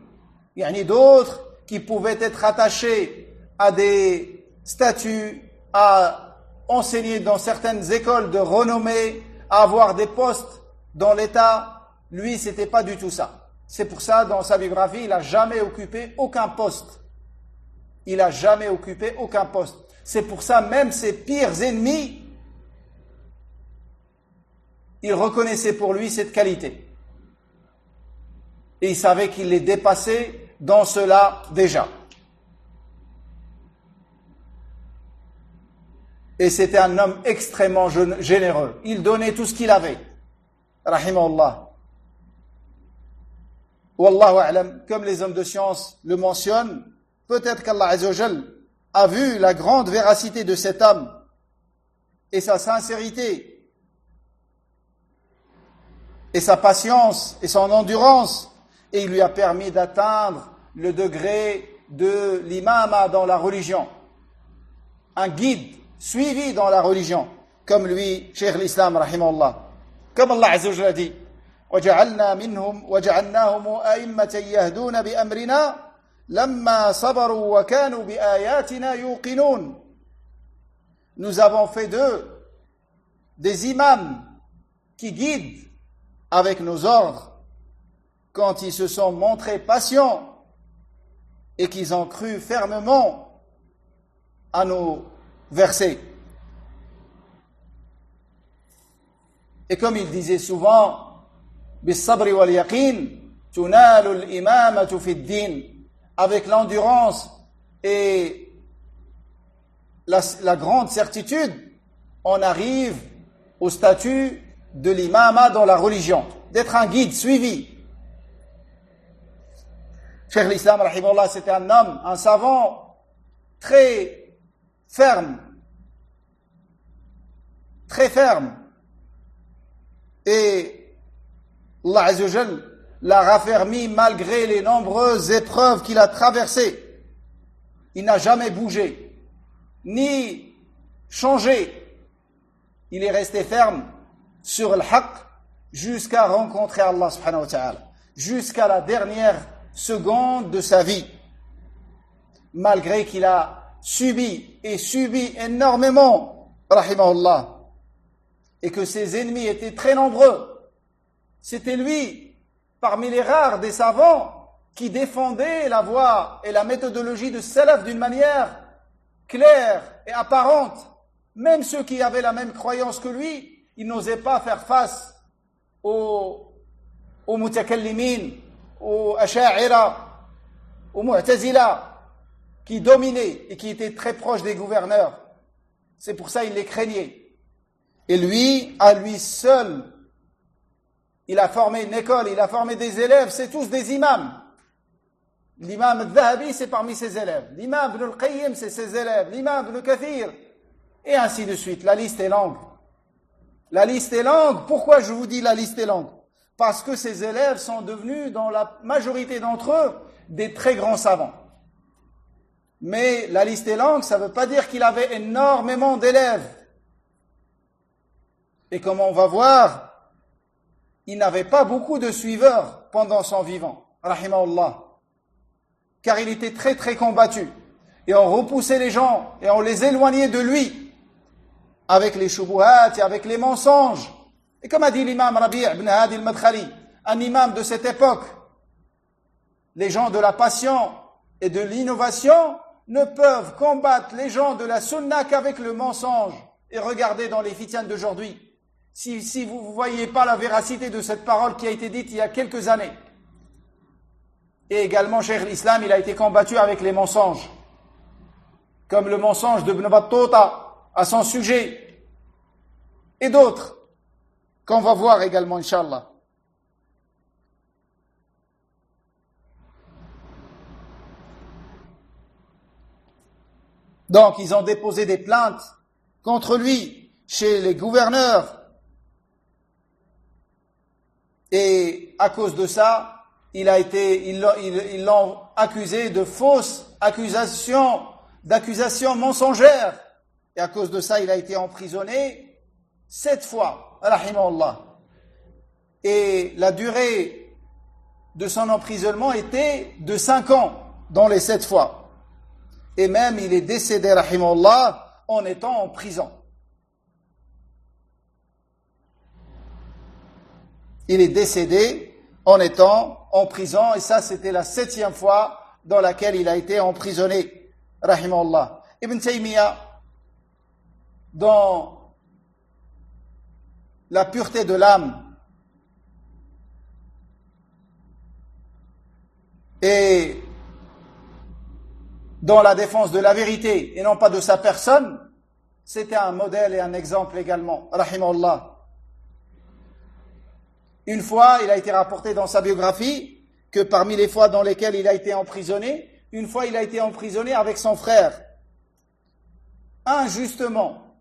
d'autres qui pouvaient être attachés à des statuts, à enseigner dans certaines écoles de renommée, à avoir des postes dans l'État. Lui, c'était pas du tout ça. C'est pour ça, dans sa biographie, il n'a jamais occupé aucun poste. Il n'a jamais occupé aucun poste. C'est pour ça, même ses pires ennemis, ils reconnaissaient pour lui cette qualité. Et il savait qu'il les dépassait dans cela déjà. Et c'était un homme extrêmement généreux. Il donnait tout ce qu'il avait. Rahimahullah. Wallahu a'lam, comme les hommes de science le mentionnent, peut-être qu'Allah Azza wa Jal a vu la grande véracité de cet homme et sa sincérité et sa patience et son endurance, et il lui a permis d'atteindre le degré de l'imama dans la religion, un guide suivi dans la religion, comme lui, Cheikh l'Islam, rahimahullah. Comme Allah Azza wa Jal a dit, وَجَعَلْنَا مِنْهُمْ وَجَعَلْنَاهُمْ أَئِمَّةً يَهْدُونَ بِأَمْرِنَا لَمَّا صَبَرُوا وَكَانُوا بِآيَاتِنَا يُوقِنُونَ. Nous avons fait d'eux des imams qui guident avec nos ordres quand ils se sont montrés patients et qu'ils ont cru fermement à nos versets. Et comme il disait souvent, بالصبر واليقين تنال الإمامة في الدين. Avec l'endurance et la grande certitude, on arrive au statut de l'imama dans la religion, d'être un guide suivi. Cheikh l'Islam, rahimahullah, c'était un homme, un savant très ferme, et Allah Azza wa Jal l'a raffermi malgré les nombreuses épreuves qu'il a traversées. Il n'a jamais bougé, ni changé. Il est resté ferme sur le haqq jusqu'à rencontrer Allah subhanahu wa ta'ala, jusqu'à la dernière seconde de sa vie. Malgré qu'il a subi énormément, rahimahullah, et que ses ennemis étaient très nombreux. C'était lui, parmi les rares des savants, qui défendait la voie et la méthodologie de salaf d'une manière claire et apparente. Même ceux qui avaient la même croyance que lui, ils n'osaient pas faire face aux mutakallimin, aux asha'ira, aux mu'tazila, qui dominaient et qui étaient très proches des gouverneurs. C'est pour ça qu'ils les craignaient. Et lui, à lui seul, il a formé une école, il a formé des élèves, c'est tous des imams. L'imam al-Dhahabi, c'est parmi ses élèves. L'imam Ibn al-Qayyim, c'est ses élèves. L'imam Ibn Kathir, et ainsi de suite. La liste est longue. La liste est longue. Pourquoi je vous dis la liste est longue? Parce que ces élèves sont devenus, dans la majorité d'entre eux, des très grands savants. Mais la liste est longue, ça ne veut pas dire qu'il avait énormément d'élèves. Et comme on va voir, il n'avait pas beaucoup de suiveurs pendant son vivant, rahimahullah. Car il était très très combattu. Et on repoussait les gens, et on les éloignait de lui, avec les shubuhat et avec les mensonges. Et comme a dit l'imam Rabi' ibn Hadi al-Madkhali, un imam de cette époque, les gens de la passion et de l'innovation ne peuvent combattre les gens de la sunna qu'avec le mensonge. Et regardez dans les fityanes d'aujourd'hui, si vous ne voyez pas la véracité de cette parole qui a été dite il y a quelques années. Et également, Cheikh l'Islam, il a été combattu avec les mensonges, comme le mensonge de Ibn Battuta à son sujet, et d'autres, qu'on va voir également, Inch'Allah. Donc, ils ont déposé des plaintes contre lui chez les gouverneurs. Et à cause de ça, ils l'ont accusé de fausses d'accusations mensongères. Et à cause de ça, il a été emprisonné 7 fois, rahimahullah. Et la durée de son emprisonnement était de 5 ans dans les 7 fois. Et même il est décédé, rahimahullah, en étant en prison. Il est décédé en étant en prison, et ça c'était la 7e fois dans laquelle il a été emprisonné, rahimahullah. Ibn Taymiyyah, dans la pureté de l'âme et dans la défense de la vérité et non pas de sa personne, c'était un modèle et un exemple également, rahimahullah. Une fois, il a été rapporté dans sa biographie que parmi les fois dans lesquelles il a été emprisonné, une fois il a été emprisonné avec son frère, injustement.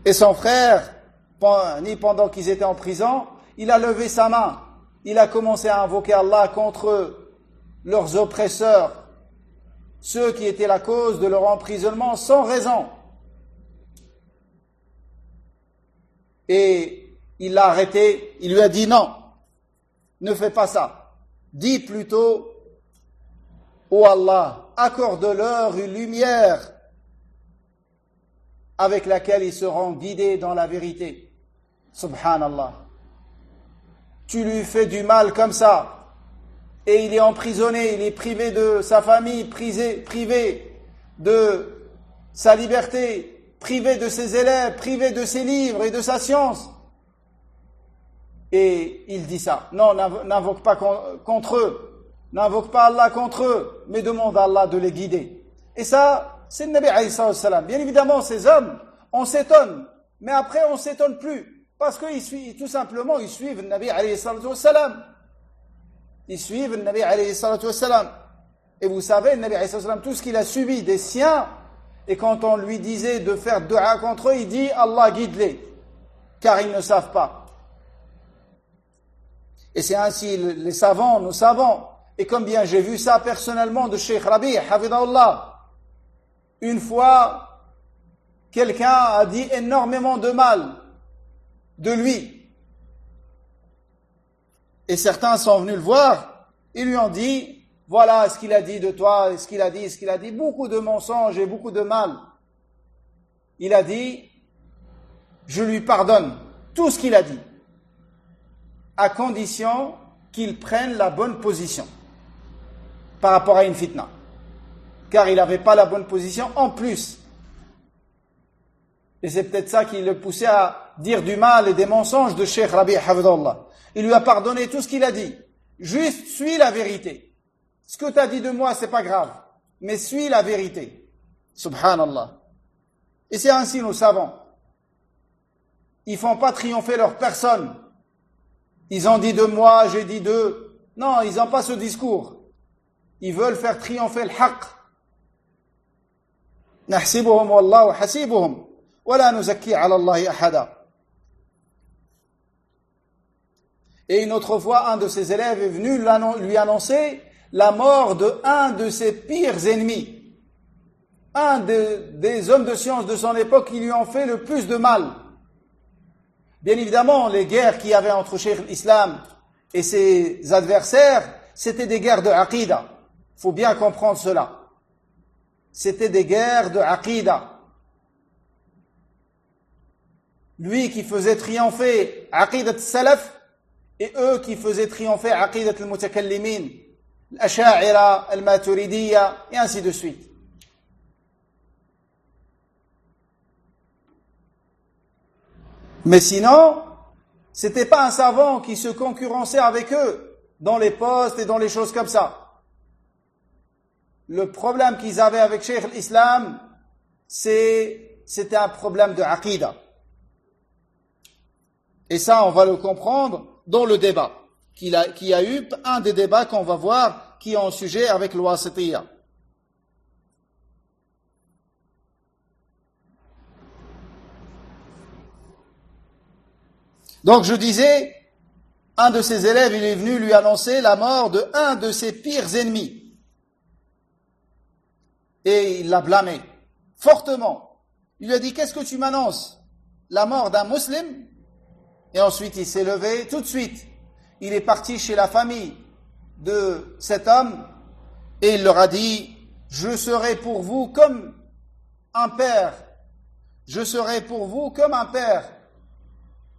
Et son frère, pendant qu'ils étaient en prison, il a levé sa main, il a commencé à invoquer Allah contre leurs oppresseurs, ceux qui étaient la cause de leur emprisonnement sans raison. Et il l'a arrêté, il lui a dit non, ne fais pas ça. Dis plutôt, ô Allah, accorde-leur une lumière avec laquelle ils seront guidés dans la vérité. Subhanallah. Tu lui fais du mal comme ça, et il est emprisonné, il est privé de sa famille, privé de sa liberté, privé de ses élèves, privé de ses livres et de sa science. Et il dit ça. Non, n'invoque pas contre eux. N'invoque pas Allah contre eux, mais demande à Allah de les guider. Et ça, c'est le Nabi alayhi salam. Bien évidemment, ces hommes, on s'étonne. Mais après, on s'étonne plus. Parce tout simplement, ils suivent le Nabi alayhi salam. Ils suivent le Nabi alayhi salam. Et vous savez, le Nabi alayhi salam, tout ce qu'il a subi des siens, et quand on lui disait de faire dua contre eux, il dit, Allah guide-les. Car ils ne savent pas. Et c'est ainsi, les savants, nous savons. Et comme bien j'ai vu ça personnellement de Cheikh Rabi, hafidahullah. Une fois, quelqu'un a dit énormément de mal de lui. Et certains sont venus le voir, ils lui ont dit, voilà ce qu'il a dit de toi, ce qu'il a dit, beaucoup de mensonges et beaucoup de mal. Il a dit, je lui pardonne tout ce qu'il a dit, à condition qu'il prenne la bonne position par rapport à une fitna. Car il n'avait pas la bonne position en plus. Et c'est peut-être ça qui le poussait à dire du mal et des mensonges de Cheikh Rabi' hafidahullah. Il lui a pardonné tout ce qu'il a dit. Juste suis la vérité. Ce que tu as dit de moi, c'est pas grave. Mais suis la vérité. Subhanallah. Et c'est ainsi nous savons. Ils font pas triompher leur personne. Ils ont dit de moi, j'ai dit d'eux. Non, ils n'ont pas ce discours. Ils veulent faire triompher le haqq. Nahsibuhum wallahu hasibuhum. Wala nuzakki ala Allahi ahada. Et une autre fois, un de ses élèves est venu lui annoncer la mort de un de ses pires ennemis. Un des hommes de science de son époque qui lui ont fait le plus de mal. Bien évidemment, les guerres qu'il y avait entre Cheikh l'Islam et ses adversaires, c'était des guerres de aqida. Il faut bien comprendre cela. C'était des guerres de aqida. Lui qui faisait triompher aqidat al-salaf et eux qui faisaient triompher aqidat al-mutakallimin, al-asha'ira, al-maturidiyya et ainsi de suite. Mais sinon, c'était pas un savant qui se concurrençait avec eux dans les postes et dans les choses comme ça. Le problème qu'ils avaient avec Cheikh l'Islam, c'était un problème de aqida. Et ça, on va le comprendre dans le débat qu'il y a eu, un des débats qu'on va voir qui est en sujet avec l'Wasitiyya. Donc je disais, un de ses élèves, il est venu lui annoncer la mort de un de ses pires ennemis. Et il l'a blâmé, fortement. Il lui a dit, qu'est-ce que tu m'annonces? La mort d'un musulman? Et ensuite il s'est levé tout de suite. Il est parti chez la famille de cet homme et il leur a dit, je serai pour vous comme un père. Je serai pour vous comme un père.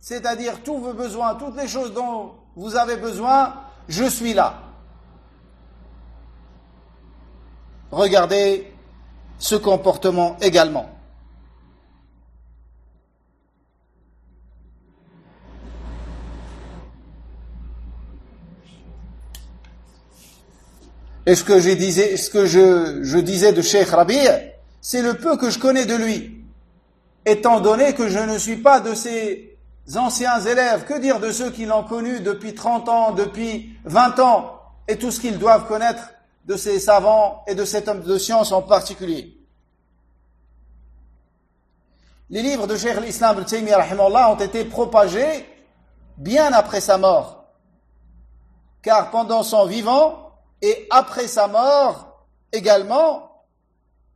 C'est-à-dire tous vos besoins, toutes les choses dont vous avez besoin, je suis là. Regardez ce comportement également. Et ce que je disais de Cheikh Rabi', c'est le peu que je connais de lui. Étant donné que je ne suis pas de ses anciens élèves, que dire de ceux qui l'ont connu depuis 30 ans, depuis 20 ans, et tout ce qu'ils doivent connaître de ces savants et de cet homme de science en particulier. Les livres de Cheikh l'Islam Ibn Taymiyyah rahimahullah ont été propagés bien après sa mort. Car pendant son vivant et après sa mort également,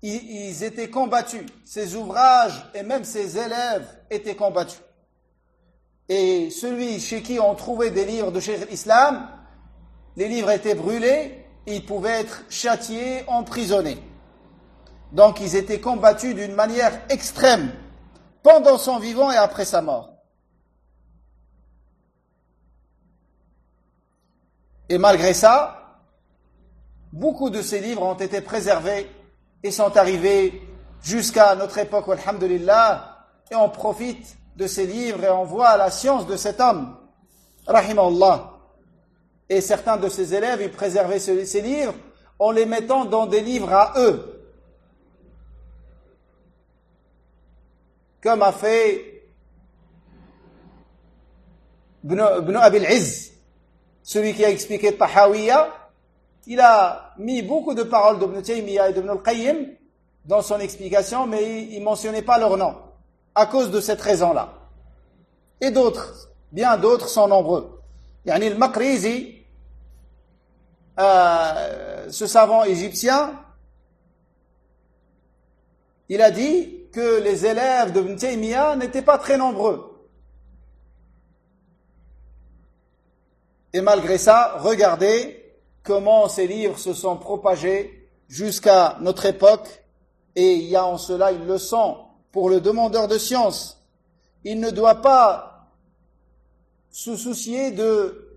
ils étaient combattus. Ses ouvrages et même ses élèves étaient combattus. Et celui chez qui on trouvait des livres de Cheikh l'Islam, les livres étaient brûlés, ils pouvaient être châtiés, emprisonnés. Donc ils étaient combattus d'une manière extrême, pendant son vivant et après sa mort. Et malgré ça, beaucoup de ces livres ont été préservés et sont arrivés jusqu'à notre époque, alhamdulillah, et on profite de ces livres et on voit la science de cet homme, rahimahullah. Et certains de ses élèves, ils préservaient ces livres en les mettant dans des livres à eux. Comme a fait Ibn Abil Izz, celui qui a expliqué Tahawiyya. Il a mis beaucoup de paroles d'Ibn Taymiyyah et d'Ibn al-Qayyim dans son explication, mais il ne mentionnait pas leur nom, à cause de cette raison-là. Et d'autres, bien d'autres sont nombreux. Yani al-Maqrizi, ce savant égyptien, il a dit que les élèves d'Ibn Taymiyyah n'étaient pas très nombreux. Et malgré ça, regardez comment ces livres se sont propagés jusqu'à notre époque, et il y a en cela une leçon pour le demandeur de science. Il ne doit pas se soucier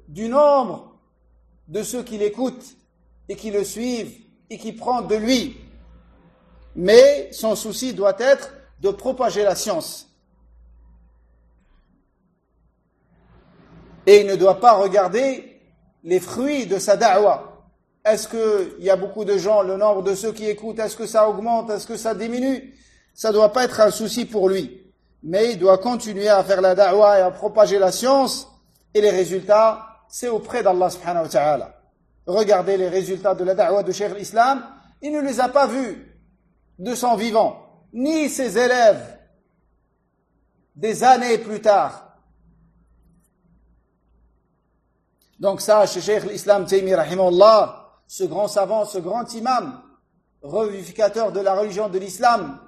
du nombre de ceux qui l'écoutent et qui le suivent et qui prennent de lui, mais son souci doit être de propager la science. Et il ne doit pas regarder les fruits de sa da'wa. Est-ce qu'il y a beaucoup de gens, le nombre de ceux qui écoutent, est-ce que ça augmente, est-ce que ça diminue? Ça ne doit pas être un souci pour lui. Mais il doit continuer à faire la da'wa et à propager la science, et les résultats, c'est auprès d'Allah subhanahu wa ta'ala. Regardez les résultats de la da'wa de Cheikh l'Islam, il ne les a pas vus de son vivant, ni ses élèves, des années plus tard. Donc ça, chez Cheikh l'Islam Taymiyyah rahimahullah, ce grand savant, ce grand imam, revivificateur de la religion de l'islam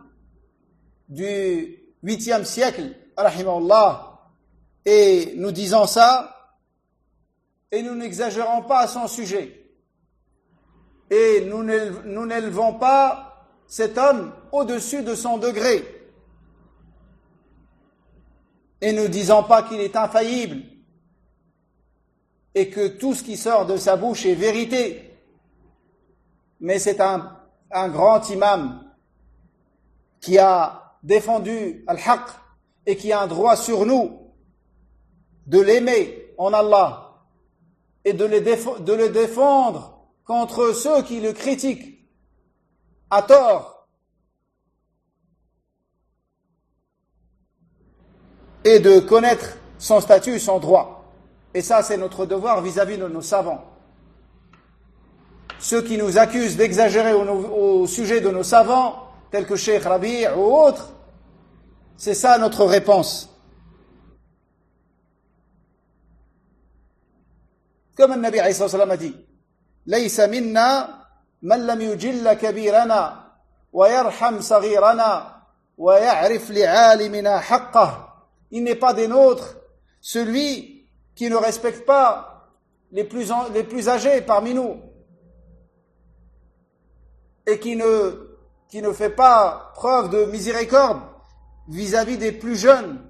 du 8e siècle, rahimahullah, et nous disons ça, et nous n'exagérons pas à son sujet. Et nous n'élevons pas cet homme au-dessus de son degré. Et ne disons pas qu'il est infaillible, et que tout ce qui sort de sa bouche est vérité. Mais c'est un grand imam qui a défendu al-haq et qui a un droit sur nous de l'aimer en Allah et de le défendre contre ceux qui le critiquent à tort et de connaître son statut, son droit. Et ça, c'est notre devoir vis-à-vis de nos savants. Ceux qui nous accusent d'exagérer au sujet de nos savants, tels que Cheikh Rabi' ou autres, c'est ça notre réponse. Comme le Nabi alayhi salam a dit, ليس منا من لم يجل كبيرنا ويرحم صغيرنا ويعرف لعالمنا حقه. Il n'est pas des nôtres celui qui ne respecte pas les plus âgés parmi nous et qui ne fait pas preuve de miséricorde vis-à-vis des plus jeunes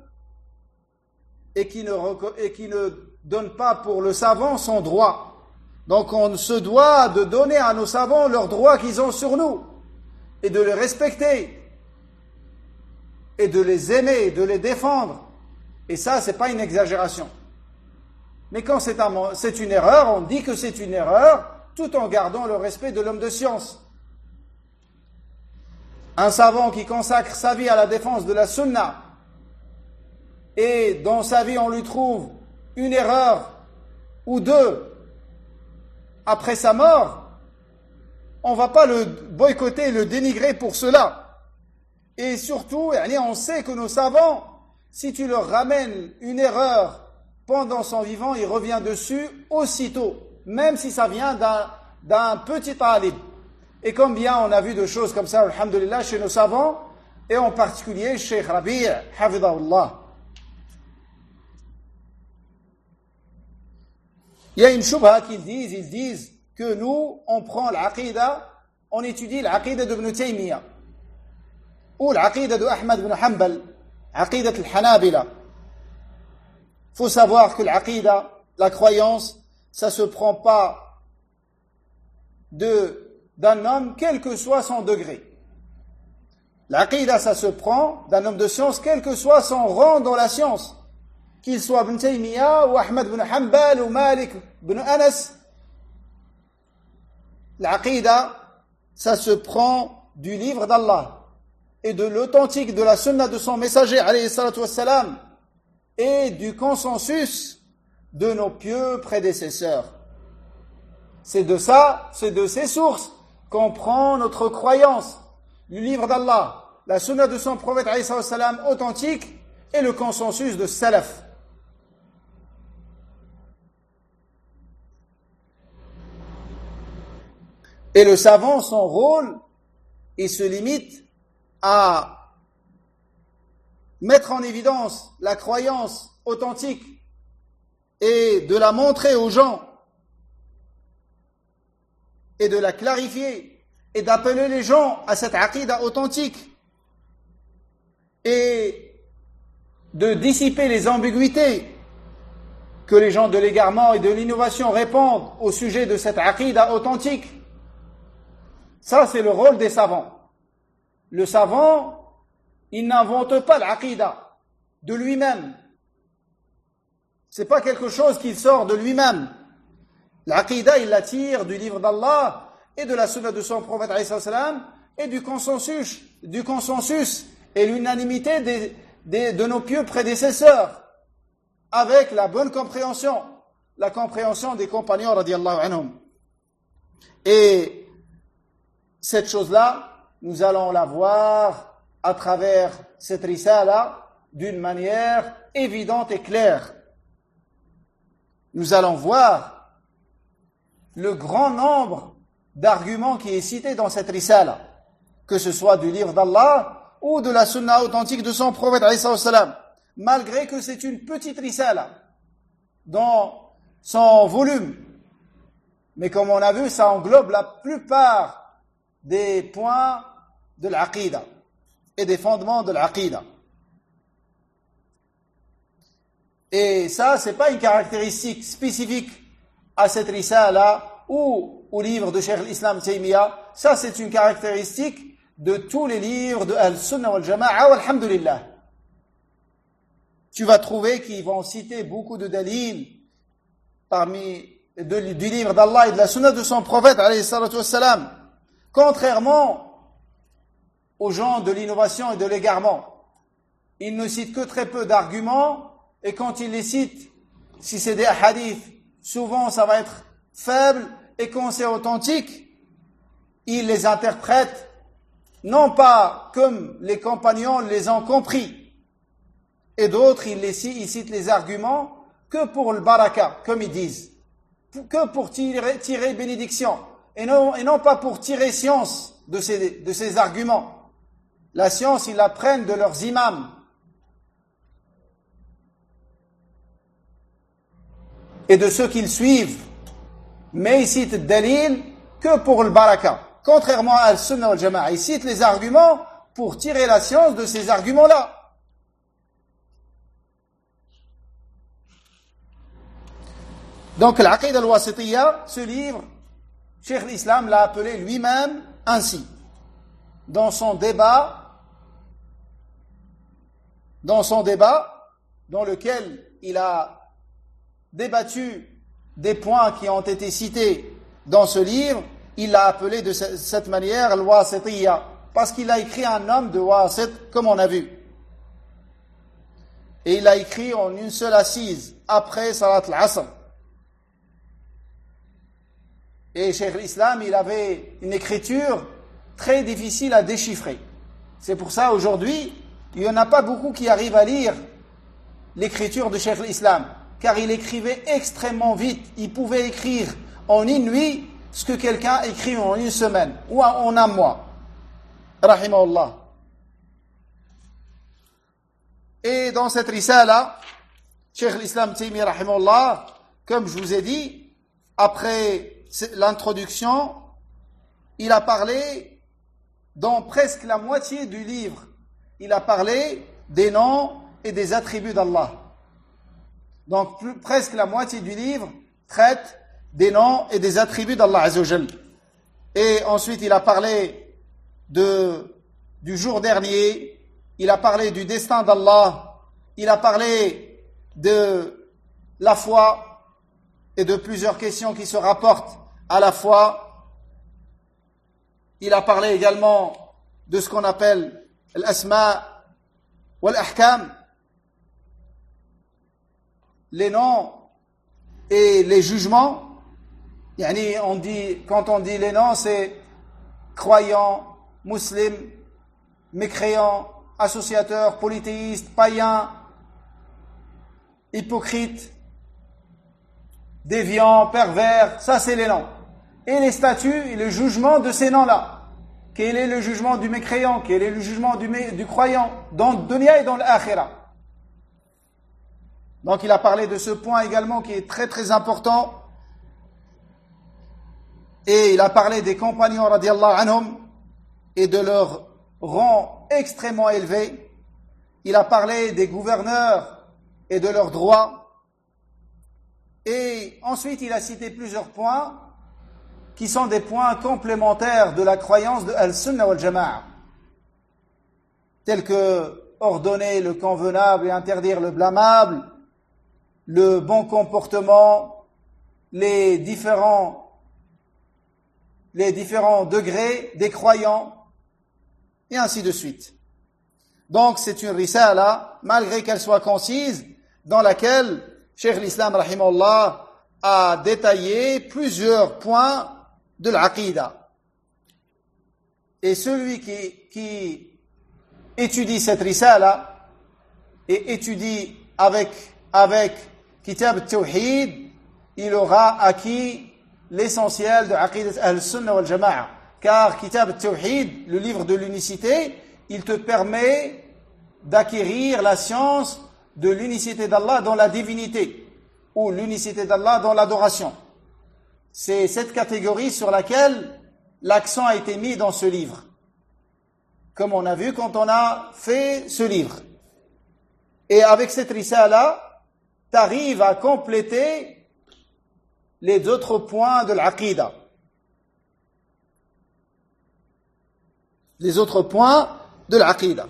et qui ne donne pas pour le savant son droit. Donc on se doit de donner à nos savants leurs droits qu'ils ont sur nous et de les respecter et de les aimer, de les défendre. Et ça, c'est pas une exagération. Mais quand c'est une erreur, on dit que c'est une erreur tout en gardant le respect de l'homme de science. Un savant qui consacre sa vie à la défense de la sunna et dans sa vie on lui trouve une erreur ou deux après sa mort, on ne va pas le boycotter, le dénigrer pour cela. Et surtout, on sait que nos savants, si tu leur ramènes une erreur pendant son vivant, il revient dessus aussitôt, même si ça vient d'un petit talib. Et combien on a vu de choses comme ça, alhamdulillah, chez nos savants, et en particulier Cheikh Rabi', hafidahullah. Il y a une shubha ils disent que nous, on prend l'aqida, on étudie l'aqida d'Ibn Taymiyyah, ou l'aqida d'Ahmad ibn Hanbal, aqida al-Hanabila. Faut savoir que l'aqida, la croyance, ça se prend pas d'un homme, quel que soit son degré. L'aqida, ça se prend d'un homme de science, quel que soit son rang dans la science. Qu'il soit Ibn Taymiyyah, ou Ahmad ibn Hanbal, ou Malik ibn Anas. L'aqida, ça se prend du livre d'Allah et de l'authentique de la sunna de son messager, alayhi salatu wassalam, et du consensus de nos pieux prédécesseurs. C'est de ces sources qu'on prend notre croyance, le livre d'Allah, la sunna de son prophète, alayhi salatu wassalam, authentique, et le consensus de salaf. Et le savant, son rôle, il se limite à mettre en évidence la croyance authentique et de la montrer aux gens et de la clarifier et d'appeler les gens à cette aqida authentique et de dissiper les ambiguïtés que les gens de l'égarement et de l'innovation répondent au sujet de cette aqida authentique. Ça, c'est le rôle des savants. Le savant, il n'invente pas l'aqida de lui-même. C'est pas quelque chose qui sort de lui-même. L'aqida, il la tire du livre d'Allah et de la sunna de son prophète alayhi salam et du consensus et l'unanimité de nos pieux prédécesseurs avec la bonne compréhension, la compréhension des compagnons radiyallahu anhum. Et cette chose-là, nous allons la voir à travers cette risala d'une manière évidente et claire. Nous allons voir le grand nombre d'arguments qui est cité dans cette risala, que ce soit du livre d'Allah ou de la sunna authentique de son prophète alayhi salam, malgré que c'est une petite risala dans son volume. Mais comme on a vu, ça englobe la plupart des points de l'aqida et des fondements de l'aqida. Et ça, c'est pas une caractéristique spécifique à cette risala ou au livre de Cheikh l'Islam Taymiyyah. Ça, c'est une caractéristique de tous les livres de Al-Sunnah wal-Jama'a, walhamdulillah. Tu vas trouver qu'ils vont citer beaucoup de dalils du livre d'Allah et de la sunna de son prophète, alayhi salatu wassalam. Contrairement aux gens de l'innovation et de l'égarement, ils ne citent que très peu d'arguments, et quand ils les citent, si c'est des hadiths, souvent ça va être faible, et quand c'est authentique, ils les interprètent non pas comme les compagnons les ont compris, et d'autres ils citent les arguments que pour le baraka, comme ils disent. que pour tirer bénédiction, et non pas pour tirer science de ces arguments. La science, ils la prennent de leurs imams. Et de ceux qu'ils suivent. Mais ils citent le dalil que pour le baraka. Contrairement à al-Sunnah wal Jama'a, ils citent les arguments pour tirer la science de ces arguments-là. Donc, l'Aqida al-Wasitiyya, ce livre, Cheikh l'Islam l'a appelé lui-même ainsi. Dans son débat, dans lequel il a débattu des points qui ont été cités dans ce livre, il l'a appelé de cette manière al-Wasitiyya, parce qu'il a écrit un homme de Wasit, comme on a vu. Et il l'a écrit en une seule assise, après Salat al-Asr. Et Cheikh l'Islam, il avait une écriture très difficile à déchiffrer. C'est pour ça, aujourd'hui, il n'y en a pas beaucoup qui arrivent à lire l'écriture de Cheikh l'Islam, car il écrivait extrêmement vite. Il pouvait écrire en une nuit ce que quelqu'un écrit en une semaine, ou en un mois. Rahimahullah. Et dans cette risala, Cheikh l'Islam Taymi, rahimahullah, comme je vous ai dit, après l'introduction, il a parlé, dans presque la moitié du livre, il a parlé des noms et des attributs d'Allah. Donc presque la moitié du livre traite des noms et des attributs d'Allah Azza wa Jal. Et ensuite il a parlé du jour dernier, il a parlé du destin d'Allah, il a parlé de la foi et de plusieurs questions qui se rapportent à la foi. Il a parlé également de ce qu'on appelle l'asma wal ahkam, les noms et les jugements. Quand on dit les noms, c'est croyant, musulman, mécréant, associateur, polythéiste, païen, hypocrite, déviant, pervers, ça c'est les noms. Et les statuts et le jugement de ces noms-là. Quel est le jugement du mécréant? Quel est le jugement du croyant? Dans le dunya et dans l'akhira. Donc il a parlé de ce point également qui est très très important. Et il a parlé des compagnons radiallahu anhum et de leur rang extrêmement élevé. Il a parlé des gouverneurs et de leurs droits. Et ensuite il a cité plusieurs points qui sont des points complémentaires de la croyance de Al-Sunnah wal Jama'a, tels que ordonner le convenable et interdire le blâmable, le bon comportement, les différents degrés des croyants, et ainsi de suite. Donc c'est une risala, malgré qu'elle soit concise, dans laquelle Cheikh l'Islam rahimahullah a détaillé plusieurs points de l'aqida. Et celui qui étudie cette risala et étudie avec Kitab al-Tawhid, il aura acquis l'essentiel de Aqidat al-Sunnah wal Jama'a. Car Kitab al-Tawhid, le livre de l'unicité, il te permet d'acquérir la science de l'unicité d'Allah dans la divinité, ou l'unicité d'Allah dans l'adoration. C'est cette catégorie sur laquelle l'accent a été mis dans ce livre, comme on a vu quand on a fait ce livre. Et avec cette risala, tu arrives à compléter les autres points de l'aqida. Les autres points de l'aqida.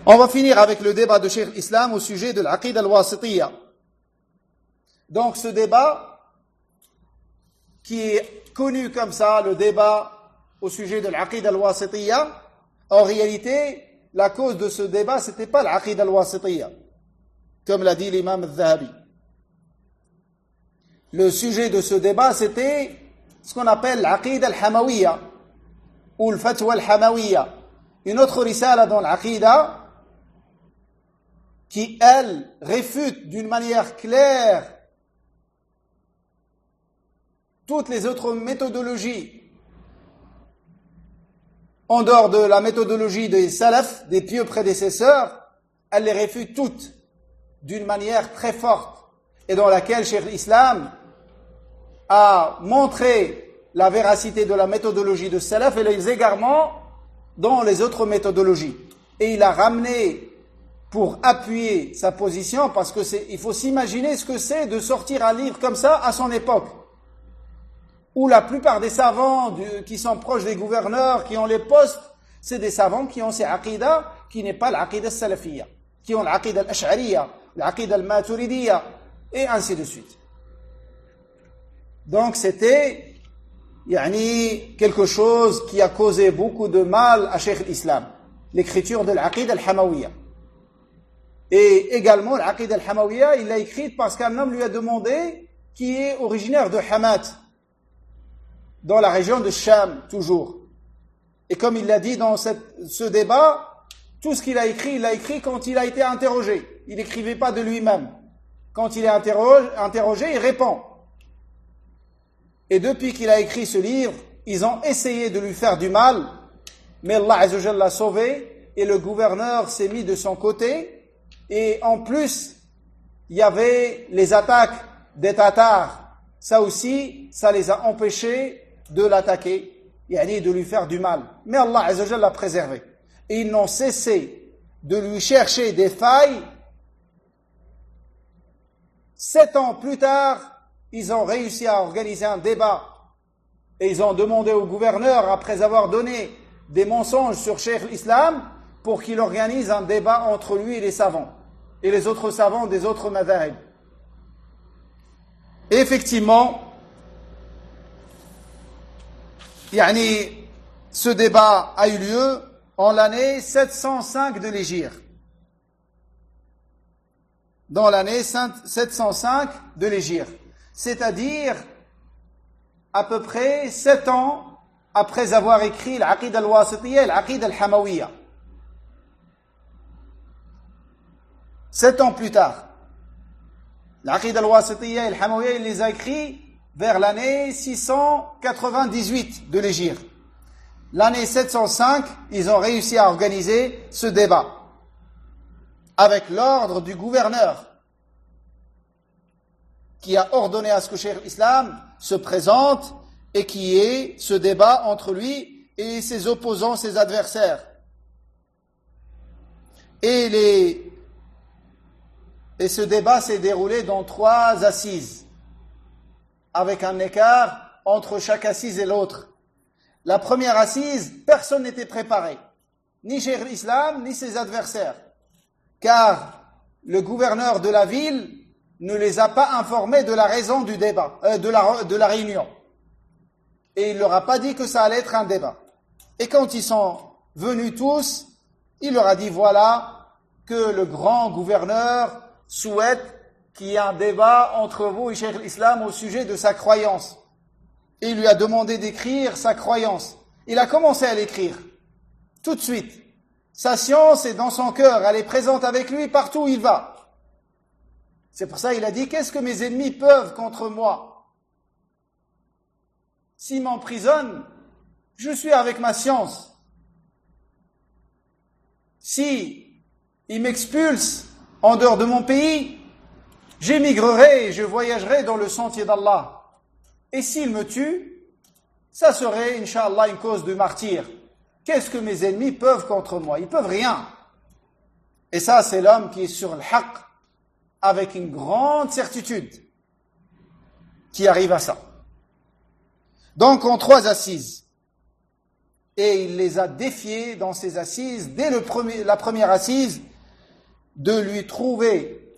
On va finir avec le débat de Cheikh l'Islam au sujet de l'aqida al-Wasitiyya. Donc ce débat, qui est connu comme ça, le débat au sujet de l'aqida al-Wasitiyya, en réalité, la cause de ce débat, c'était pas l'aqida al-Wasitiyya, comme l'a dit l'imam al-Zahabi. Le sujet de ce débat, c'était ce qu'on appelle l'aqida al-Hamawiyya, ou le fatwa al-Hamawiyya. Une autre risala dans l'aqida, qui, elle, réfute d'une manière claire toutes les autres méthodologies en dehors de la méthodologie des salaf, des pieux prédécesseurs, elle les réfute toutes d'une manière très forte et dans laquelle Cheikh l'Islam a montré la véracité de la méthodologie de salaf et les égarements dans les autres méthodologies. Et il a ramené pour appuyer sa position, parce que il faut s'imaginer ce que c'est de sortir un livre comme ça à son époque, où la plupart des savants qui sont proches des gouverneurs, qui ont les postes, c'est des savants qui ont ces aqidas, qui n'est pas l'aqida salafiyya, qui ont l'aqida al-ash'ariyya, l'aqida al-maturidiyya, et ainsi de suite. Donc c'était quelque chose qui a causé beaucoup de mal à Cheikh l'Islam, l'écriture de l'aqida al-hamawiyya. Et également l'aqida al-hamawiyya, il l'a écrite parce qu'un homme lui a demandé, qui est originaire de Hamat, dans la région de Sham, toujours. Et comme il l'a dit dans ce débat, tout ce qu'il a écrit, il l'a écrit quand il a été interrogé. Il n'écrivait pas de lui-même. Quand il est interrogé, il répond. Et depuis qu'il a écrit ce livre, ils ont essayé de lui faire du mal, mais Allah Azza wa Jalla l'a sauvé, et le gouverneur s'est mis de son côté, et en plus, il y avait les attaques des Tatars. Ça aussi, ça les a empêchés de l'attaquer, de lui faire du mal. Mais Allah Azza wa Jalla l'a préservé. Et ils n'ont cessé de lui chercher des failles. 7 ans plus tard, ils ont réussi à organiser un débat. Et ils ont demandé au gouverneur, après avoir donné des mensonges sur Cheikh l'Islam, pour qu'il organise un débat entre lui et les savants, et les autres savants des autres madhahib. Et effectivement, ce débat a eu lieu en l'année 705 de l'Hégire. Dans l'année 705 de l'Hégire. C'est-à-dire à peu près 7 ans après avoir écrit l'Aqid al-Wasitiyya et l'Aqid al-Hamawiyya. 7 ans plus tard. L'Aqid al-Wasitiyya et al-Hamawiyya, il les a écrits vers l'année 698 de l'Hégire. L'année 705, ils ont réussi à organiser ce débat avec l'ordre du gouverneur qui a ordonné à ce que Cheikh l'Islam se présente et qui ait ce débat entre lui et ses opposants, ses adversaires. Et ce débat s'est déroulé dans 3 assises, avec un écart entre chaque assise et l'autre. La première assise, personne n'était préparé, ni Cheikh l'Islam, ni ses adversaires, car le gouverneur de la ville ne les a pas informés de la raison du débat, de la réunion. Et il leur a pas dit que ça allait être un débat. Et quand ils sont venus tous, il leur a dit voilà que le grand gouverneur souhaite qu'il y ait un débat entre vous et Cheikh l'Islam au sujet de sa croyance. Et il lui a demandé d'écrire sa croyance. Il a commencé à l'écrire, tout de suite. Sa science est dans son cœur, elle est présente avec lui partout où il va. C'est pour ça qu'il a dit, qu'est-ce que mes ennemis peuvent contre moi? S'ils m'emprisonnent, je suis avec ma science. Si ils m'expulsent en dehors de mon pays, j'émigrerai et je voyagerai dans le sentier d'Allah. Et s'ils me tuent, ça serait, Inch'Allah, une cause de martyr. Qu'est-ce que mes ennemis peuvent contre moi? Ils peuvent rien. Et ça, c'est l'homme qui est sur le haqq, avec une grande certitude, qui arrive à ça. Donc, en 3 assises. Et il les a défiés dans ces assises, dès la première assise, de lui trouver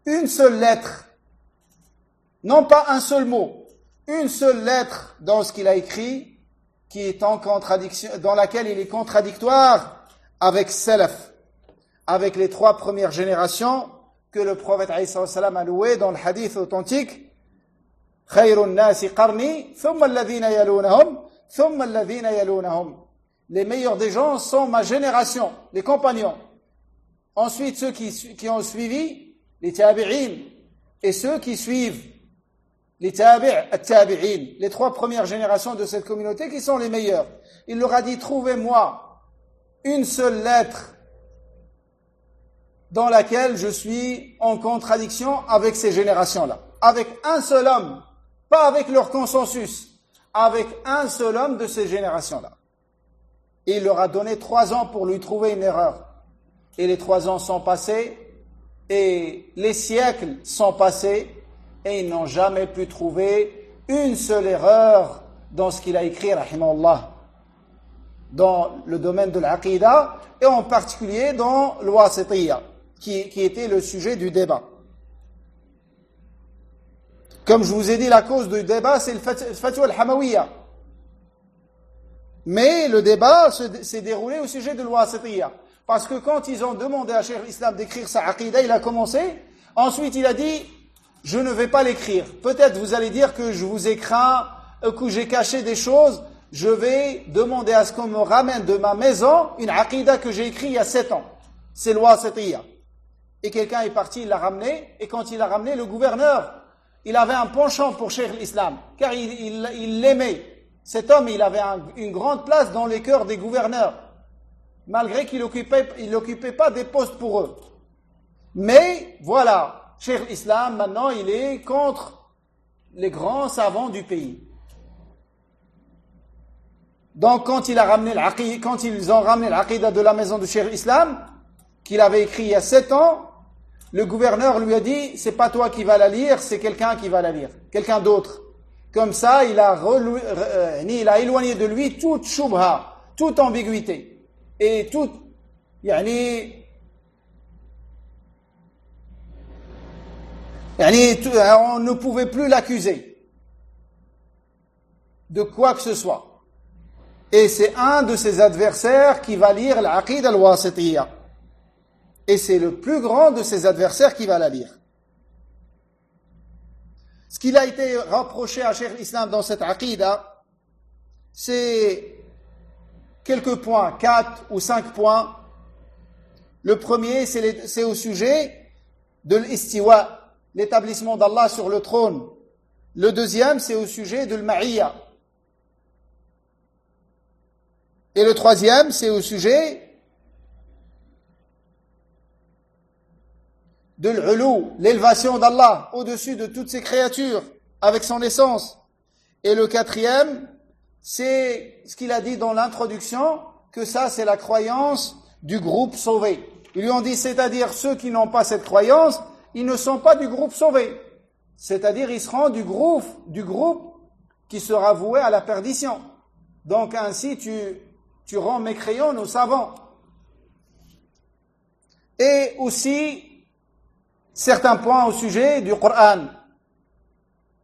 une seule lettre, non pas un seul mot, une seule lettre dans ce qu'il a écrit, qui est en contradiction, dans laquelle il est contradictoire avec Salaf, avec les 3 premières générations que le prophète a loué dans le hadith authentique. Khayrun nasi qarni, thumma alladhina yalunahum, thumma alladhina yalunahum. Les meilleurs des gens sont ma génération, les compagnons. ensuite ceux qui ont suivi, les tabi'in, et ceux qui suivent les tabi'in, les 3 premières générations de cette communauté qui sont les meilleurs. Il leur a dit, trouvez-moi une seule lettre dans laquelle je suis en contradiction avec ces générations-là. Avec un seul homme, pas avec leur consensus, avec un seul homme de ces générations-là. Et il leur a donné 3 ans pour lui trouver une erreur. Et les 3 ans sont passés, et les siècles sont passés, et ils n'ont jamais pu trouver une seule erreur dans ce qu'il a écrit, rahimahullah, dans le domaine de l'aqida, et en particulier dans l'wasitiyya, qui était le sujet du débat. Comme je vous ai dit, la cause du débat, c'est le fatwa al-hamawiyya. Mais le débat s'est déroulé au sujet de l'wasitiyya. Parce que quand ils ont demandé à Cheikh l'Islam d'écrire sa aqida, il a commencé. Ensuite, il a dit, je ne vais pas l'écrire. Peut-être vous allez dire que je vous ai craint, que j'ai caché des choses. Je vais demander à ce qu'on me ramène de ma maison une aqida que j'ai écrite il y a 7 ans. C'est l'wasitiyya. Et quelqu'un est parti, il l'a ramené. Et quand il l'a ramené, le gouverneur, il avait un penchant pour Cheikh l'Islam. Car il l'aimait. Cet homme, il avait une grande place dans les cœurs des gouverneurs. Malgré qu'il n'occupait pas des postes pour eux. Mais, voilà, Cheikh l'Islam, maintenant, il est contre les grands savants du pays. Donc, quand ils ont ramené l'aqida de la maison de Cheikh l'Islam, qu'il avait écrit il y a 7 ans, le gouverneur lui a dit, c'est pas toi qui vas la lire, c'est quelqu'un qui va la lire. Quelqu'un d'autre. Comme ça, il a éloigné de lui toute shubha, toute ambiguïté. Et toute, on ne pouvait plus l'accuser de quoi que ce soit. Et c'est un de ses adversaires qui va lire l'aqida al-wasitiyya. Et c'est le plus grand de ses adversaires qui va la lire. Ce qu'il a été reproché à Cheikh l'Islam dans cette aqida, c'est quelques points, 4 ou 5 points. Le premier, c'est au sujet de l'istiwa, l'établissement d'Allah sur le trône. Le deuxième, c'est au sujet de l'ma'iyya. Et le troisième, c'est au sujet de l'ulu, l'élévation d'Allah au-dessus de toutes ses créatures, avec son essence. Et le quatrième, c'est ce qu'il a dit dans l'introduction, que ça c'est la croyance du groupe sauvé. Ils lui ont dit, c'est-à-dire ceux qui n'ont pas cette croyance, ils ne sont pas du groupe sauvé. C'est-à-dire ils seront du groupe qui sera voué à la perdition. Donc ainsi tu rends mécréants nos savants. Et aussi certains points au sujet du Coran.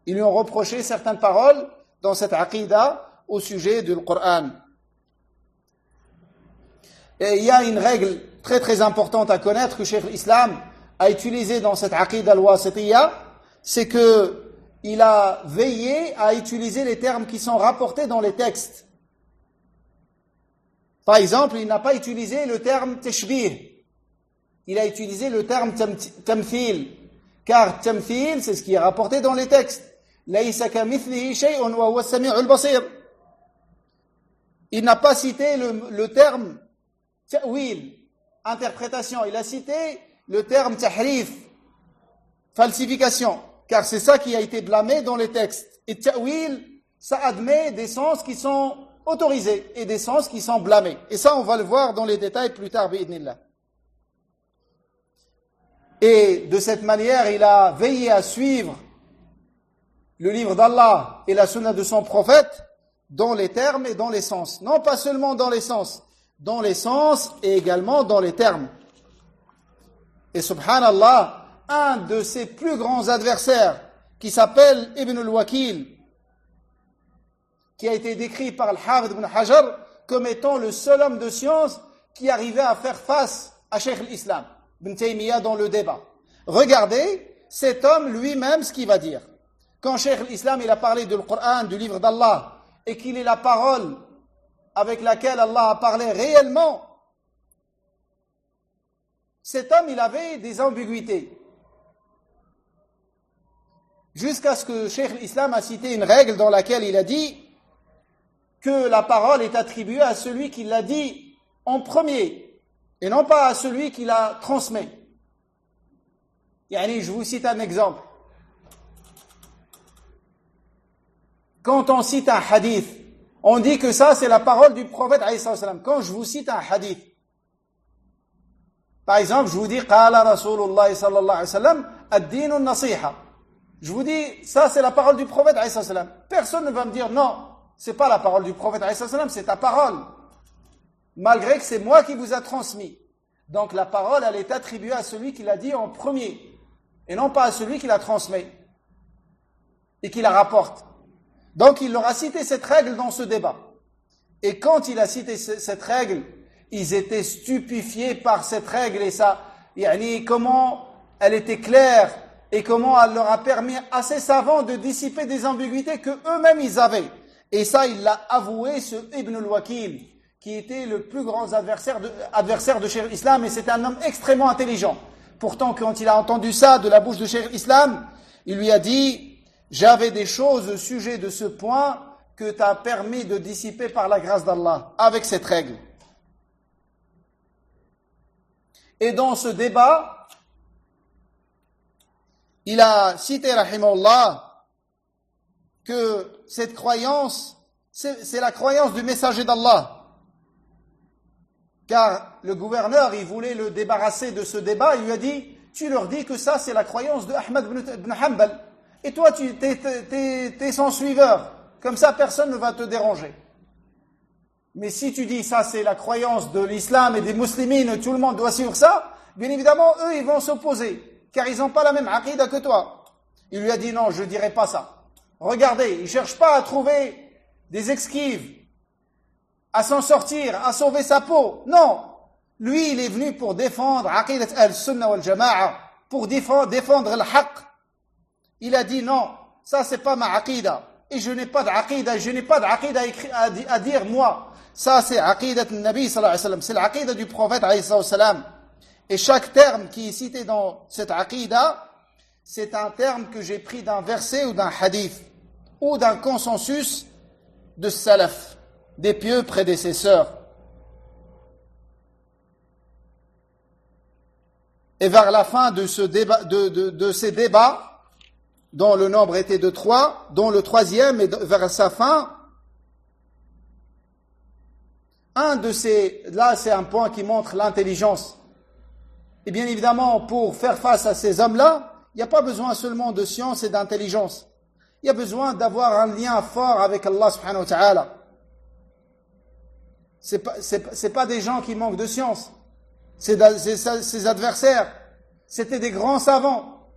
Ils lui ont reproché certaines paroles dans cette aqida au sujet du Coran. Et il y a une règle très très importante à connaître que Cheikh l'Islam a utilisée dans cette aqida al-wasitiyya, c'est que il a veillé à utiliser les termes qui sont rapportés dans les textes. Par exemple, il n'a pas utilisé le terme tashbih. Il a utilisé le terme tamthil. Car tamthil, c'est ce qui est rapporté dans les textes. Laysa kamithlihi shay'un wa huwa as-sami'ul basir. Il n'a pas cité le terme ta'wil, interprétation. Il a cité le terme tahrif, falsification. Car c'est ça qui a été blâmé dans les textes. Et ta'wil, ça admet des sens qui sont autorisés et des sens qui sont blâmés. Et ça, on va le voir dans les détails plus tard, bi'idnillah. Et de cette manière, il a veillé à suivre le livre d'Allah et la sunna de son prophète dans les termes et dans les sens. Non pas seulement dans les sens et également dans les termes. Et subhanallah, un de ses plus grands adversaires, qui s'appelle Ibn al-Wakil, qui a été décrit par Al-Hafidh ibn Hajar comme étant le seul homme de science qui arrivait à faire face à Cheikh l'Islam, Ibn Taymiyyah, dans le débat. Regardez cet homme lui-même ce qu'il va dire. Quand Cheikh l'Islam il a parlé du Coran, du livre d'Allah, et qu'il est la parole avec laquelle Allah a parlé réellement, cet homme, il avait des ambiguïtés. Jusqu'à ce que Cheikh l'Islam a cité une règle dans laquelle il a dit que la parole est attribuée à celui qui l'a dit en premier et non pas à celui qui la transmet. Je vous cite un exemple. Quand on cite un hadith, on dit que ça c'est la parole du prophète alayhi salam. Quand je vous cite un hadith, par exemple, je vous dis qala Rasulullah sallallahu alayhi wa sallam ad-din an-nasiha. Je vous dis ça c'est la parole du prophète alayhi salam. Personne ne va me dire non, c'est pas la parole du prophète alayhi salam, c'est ta parole. Malgré que c'est moi qui vous a transmis. Donc la parole elle est attribuée à celui qui l'a dit en premier et non pas à celui qui la transmet et qui la rapporte. Donc il leur a cité cette règle dans ce débat. Et quand il a cité cette règle, ils étaient stupéfiés par cette règle et ça, comment elle était claire et comment elle leur a permis à ces savants de dissiper des ambiguïtés que eux-mêmes ils avaient. Et ça, il l'a avoué, ce Ibn al-Wakil, qui était le plus grand adversaire de Cheikh l'Islam, et c'était un homme extrêmement intelligent. Pourtant, quand il a entendu ça de la bouche de Cheikh l'Islam, il lui a dit « J'avais des choses au sujet de ce point que tu as permis de dissiper par la grâce d'Allah, avec cette règle. » Et dans ce débat, il a cité, rahimahullah, que cette croyance, c'est la croyance du messager d'Allah. Car le gouverneur, il voulait le débarrasser de ce débat, il lui a dit, tu leur dis que ça c'est la croyance de Ahmad ibn Hanbal. Et toi, tu t'es son suiveur. Comme ça, personne ne va te déranger. Mais si tu dis ça c'est la croyance de l'islam et des musulmans, tout le monde doit suivre ça, bien évidemment, eux, ils vont s'opposer. Car ils n'ont pas la même aqida que toi. Il lui a dit, non, je ne dirai pas ça. Regardez, il ne cherche pas à trouver des esquives, à s'en sortir, à sauver sa peau. Non. Lui, il est venu pour défendre aqidat al-sunnah wal-jama'a, pour défendre le haqq. Il a dit non, ça c'est pas ma aqida. Et je n'ai pas d'aqida, à dire moi. Ça c'est aqidat al-Nabi sallallahu alayhi wa sallam, c'est l'aqida du prophète alayhi sallam. Et chaque terme qui est cité dans cette aqida, c'est un terme que j'ai pris d'un verset ou d'un hadith, ou d'un consensus de salaf, des pieux prédécesseurs. Et vers la fin de ce débat, de ces débats, dont le nombre était de 3, dont le troisième est vers sa fin, là c'est un point qui montre l'intelligence. Et bien évidemment, pour faire face à ces hommes-là, il n'y a pas besoin seulement de science et d'intelligence. Il y a besoin d'avoir un lien fort avec Allah subhanahu wa ta'ala. C'est pas des gens qui manquent de science. Ses adversaires, c'était des grands savants.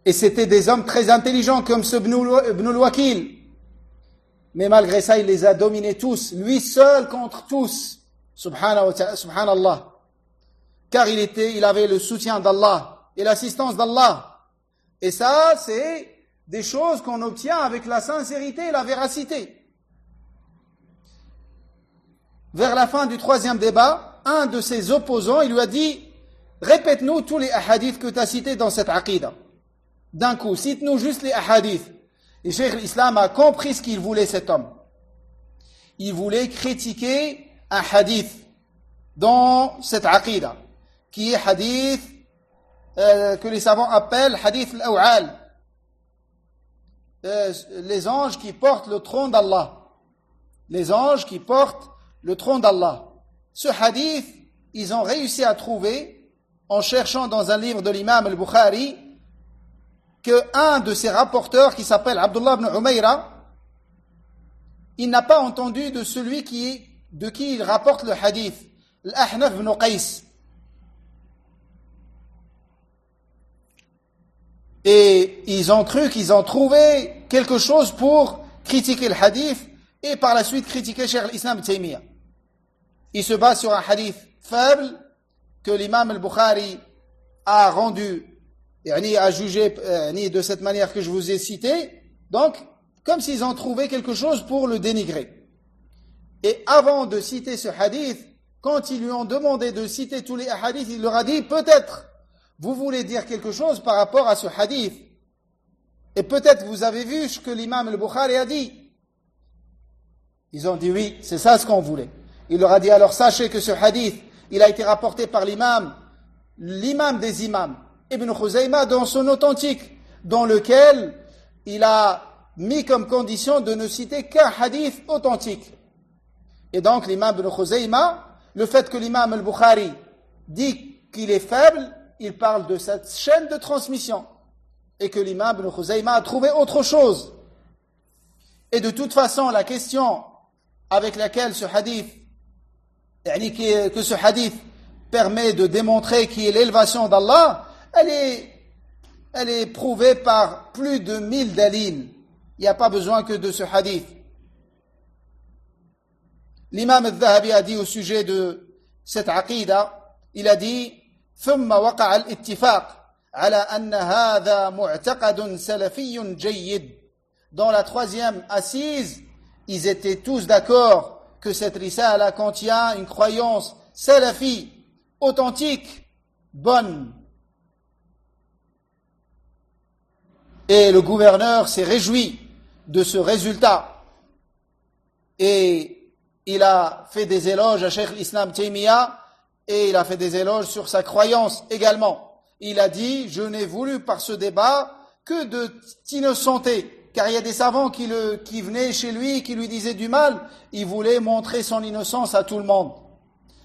Et c'était des hommes très intelligents comme ce Ibn al-Wakil. Mais malgré ça, il les a dominés tous. Lui seul contre tous. Subhanallah. Car il avait le soutien d'Allah et l'assistance d'Allah. Et ça, c'est des choses qu'on obtient avec la sincérité et la véracité. Vers la fin du troisième débat, un de ses opposants, il lui a dit « Répète-nous tous les hadiths que tu as cités dans cette aqida. D'un coup, cite-nous juste les hadiths. » Et Cheikh l'Islam a compris ce qu'il voulait cet homme. Il voulait critiquer un hadith dans cette aqida, qui est hadith que les savants appellent hadith al-aw'al. Les anges qui portent le trône d'Allah. Les anges qui portent le trône d'Allah. Ce hadith, ils ont réussi à trouver, en cherchant dans un livre de l'imam al-Bukhari, que un de ses rapporteurs, qui s'appelle Abdullah ibn Umayra, il n'a pas entendu de celui de qui il rapporte le hadith, l'Ahnaf ibn Qais. Et ils ont cru qu'ils ont trouvé quelque chose pour critiquer le hadith et par la suite critiquer Cheikh l'Islam Taymiyyah. Il se base sur un hadith faible que l'imam al-Bukhari a rendu, a jugé de cette manière que je vous ai cité. Donc, comme s'ils ont trouvé quelque chose pour le dénigrer. Et avant de citer ce hadith, quand ils lui ont demandé de citer tous les hadiths, il leur a dit, peut-être, vous voulez dire quelque chose par rapport à ce hadith. Et peut-être vous avez vu ce que l'imam al-Bukhari a dit. Ils ont dit oui, c'est ça ce qu'on voulait. Il leur a dit, alors sachez que ce hadith, il a été rapporté par l'imam des imams, Ibn Khuzayma, dans son authentique, dans lequel il a mis comme condition de ne citer qu'un hadith authentique. Et donc l'imam Ibn Khuzayma, le fait que l'imam al-Bukhari dit qu'il est faible, il parle de cette chaîne de transmission. Et que l'imam Ibn Khuzayma a trouvé autre chose. Et de toute façon, la question avec laquelle ce hadith, que ce hadith permet de démontrer qui est l'élévation d'Allah, elle est prouvée par plus de 1000 dalils. Il n'y a pas besoin que de ce hadith. L'imam al-Dhahabi a dit au sujet de cette aqida, il a dit ثم وقع الاتفاق على أن هذا معتقد سلفي جيد. Dans la troisième assise, ils étaient tous d'accord que cette risala contient une croyance salafi, authentique, bonne. Et le gouverneur s'est réjoui de ce résultat. Et il a fait des éloges à Cheikh l'Islam Taymiyyah et il a fait des éloges sur sa croyance également. Il a dit, je n'ai voulu par ce débat que de t'innocenter. Car il y a des savants qui venaient chez lui, qui lui disaient du mal, il voulait montrer son innocence à tout le monde.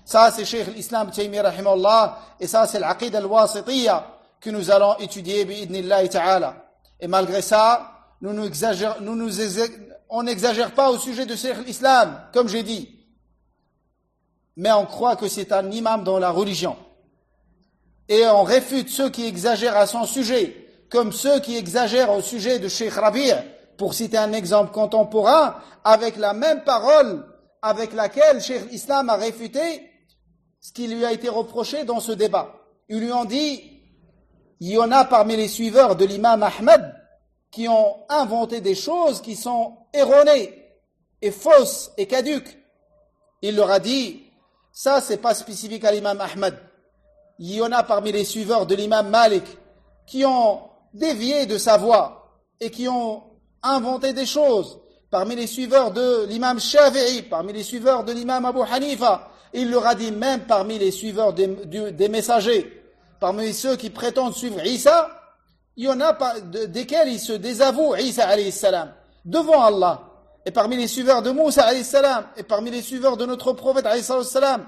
Ça, c'est Cheikh l'Islam Taymiyyah rahimahullah, et ça, c'est l'aqid al-wasitiyya que nous allons étudier bi'idnillahi ta'ala. Et malgré ça, on n'exagère pas au sujet de Cheikh l'Islam, comme j'ai dit. Mais on croit que c'est un imam dans la religion. Et on réfute ceux qui exagèrent à son sujet, comme ceux qui exagèrent au sujet de Cheikh Rabi', pour citer un exemple contemporain, avec la même parole avec laquelle Cheikh l'Islam a réfuté ce qui lui a été reproché dans ce débat. Ils lui ont dit, il y en a parmi les suiveurs de l'imam Ahmed qui ont inventé des choses qui sont erronées et fausses et caduques. Il leur a dit, ça c'est pas spécifique à l'imam Ahmed. Il y en a parmi les suiveurs de l'imam Malik qui ont dévié de sa voie et qui ont inventé des choses. Parmi les suiveurs de l'imam Shafi'i, parmi les suiveurs de l'imam Abu Hanifa, il leur a dit même parmi les suiveurs des messagers, parmi ceux qui prétendent suivre Isa, il y en a desquels ils se désavouent Isa alayhi salam devant Allah. Et parmi les suiveurs de Moussa alayhi salam, et parmi les suiveurs de notre prophète alayhi salam,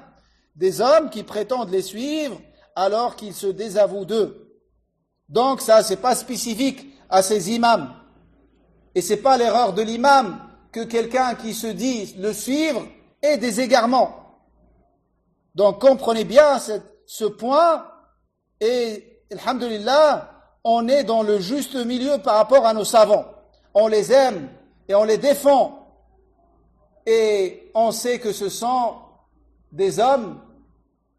des hommes qui prétendent les suivre alors qu'ils se désavouent d'eux. Donc ça, c'est pas spécifique à ces imams. Et c'est pas l'erreur de l'imam que quelqu'un qui se dit le suivre ait des égarements. Donc comprenez bien ce point et, alhamdulillah, on est dans le juste milieu par rapport à nos savants. On les aime et on les défend. Et on sait que ce sont des hommes,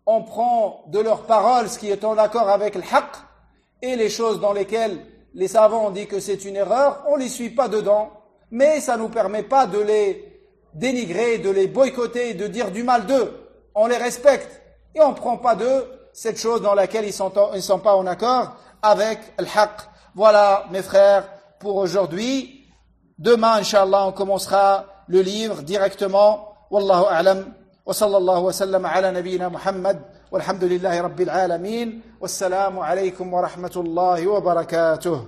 on prend de leurs paroles ce qui est en accord avec le haqq, et les choses dans lesquelles les savants ont dit que c'est une erreur, on ne les suit pas dedans, mais ça ne nous permet pas de les dénigrer, de les boycotter, de dire du mal d'eux. On les respecte et on ne prend pas d'eux cette chose dans laquelle ils ne sont pas en accord avec le haqq. Voilà mes frères pour aujourd'hui. Demain, Inch'Allah, on commencera le livre directement. Wallahu a'lam. Wa sallallahu wa sallam ala nabiyyina Muhammad. والحمد لله رب العالمين والسلام عليكم ورحمة الله وبركاته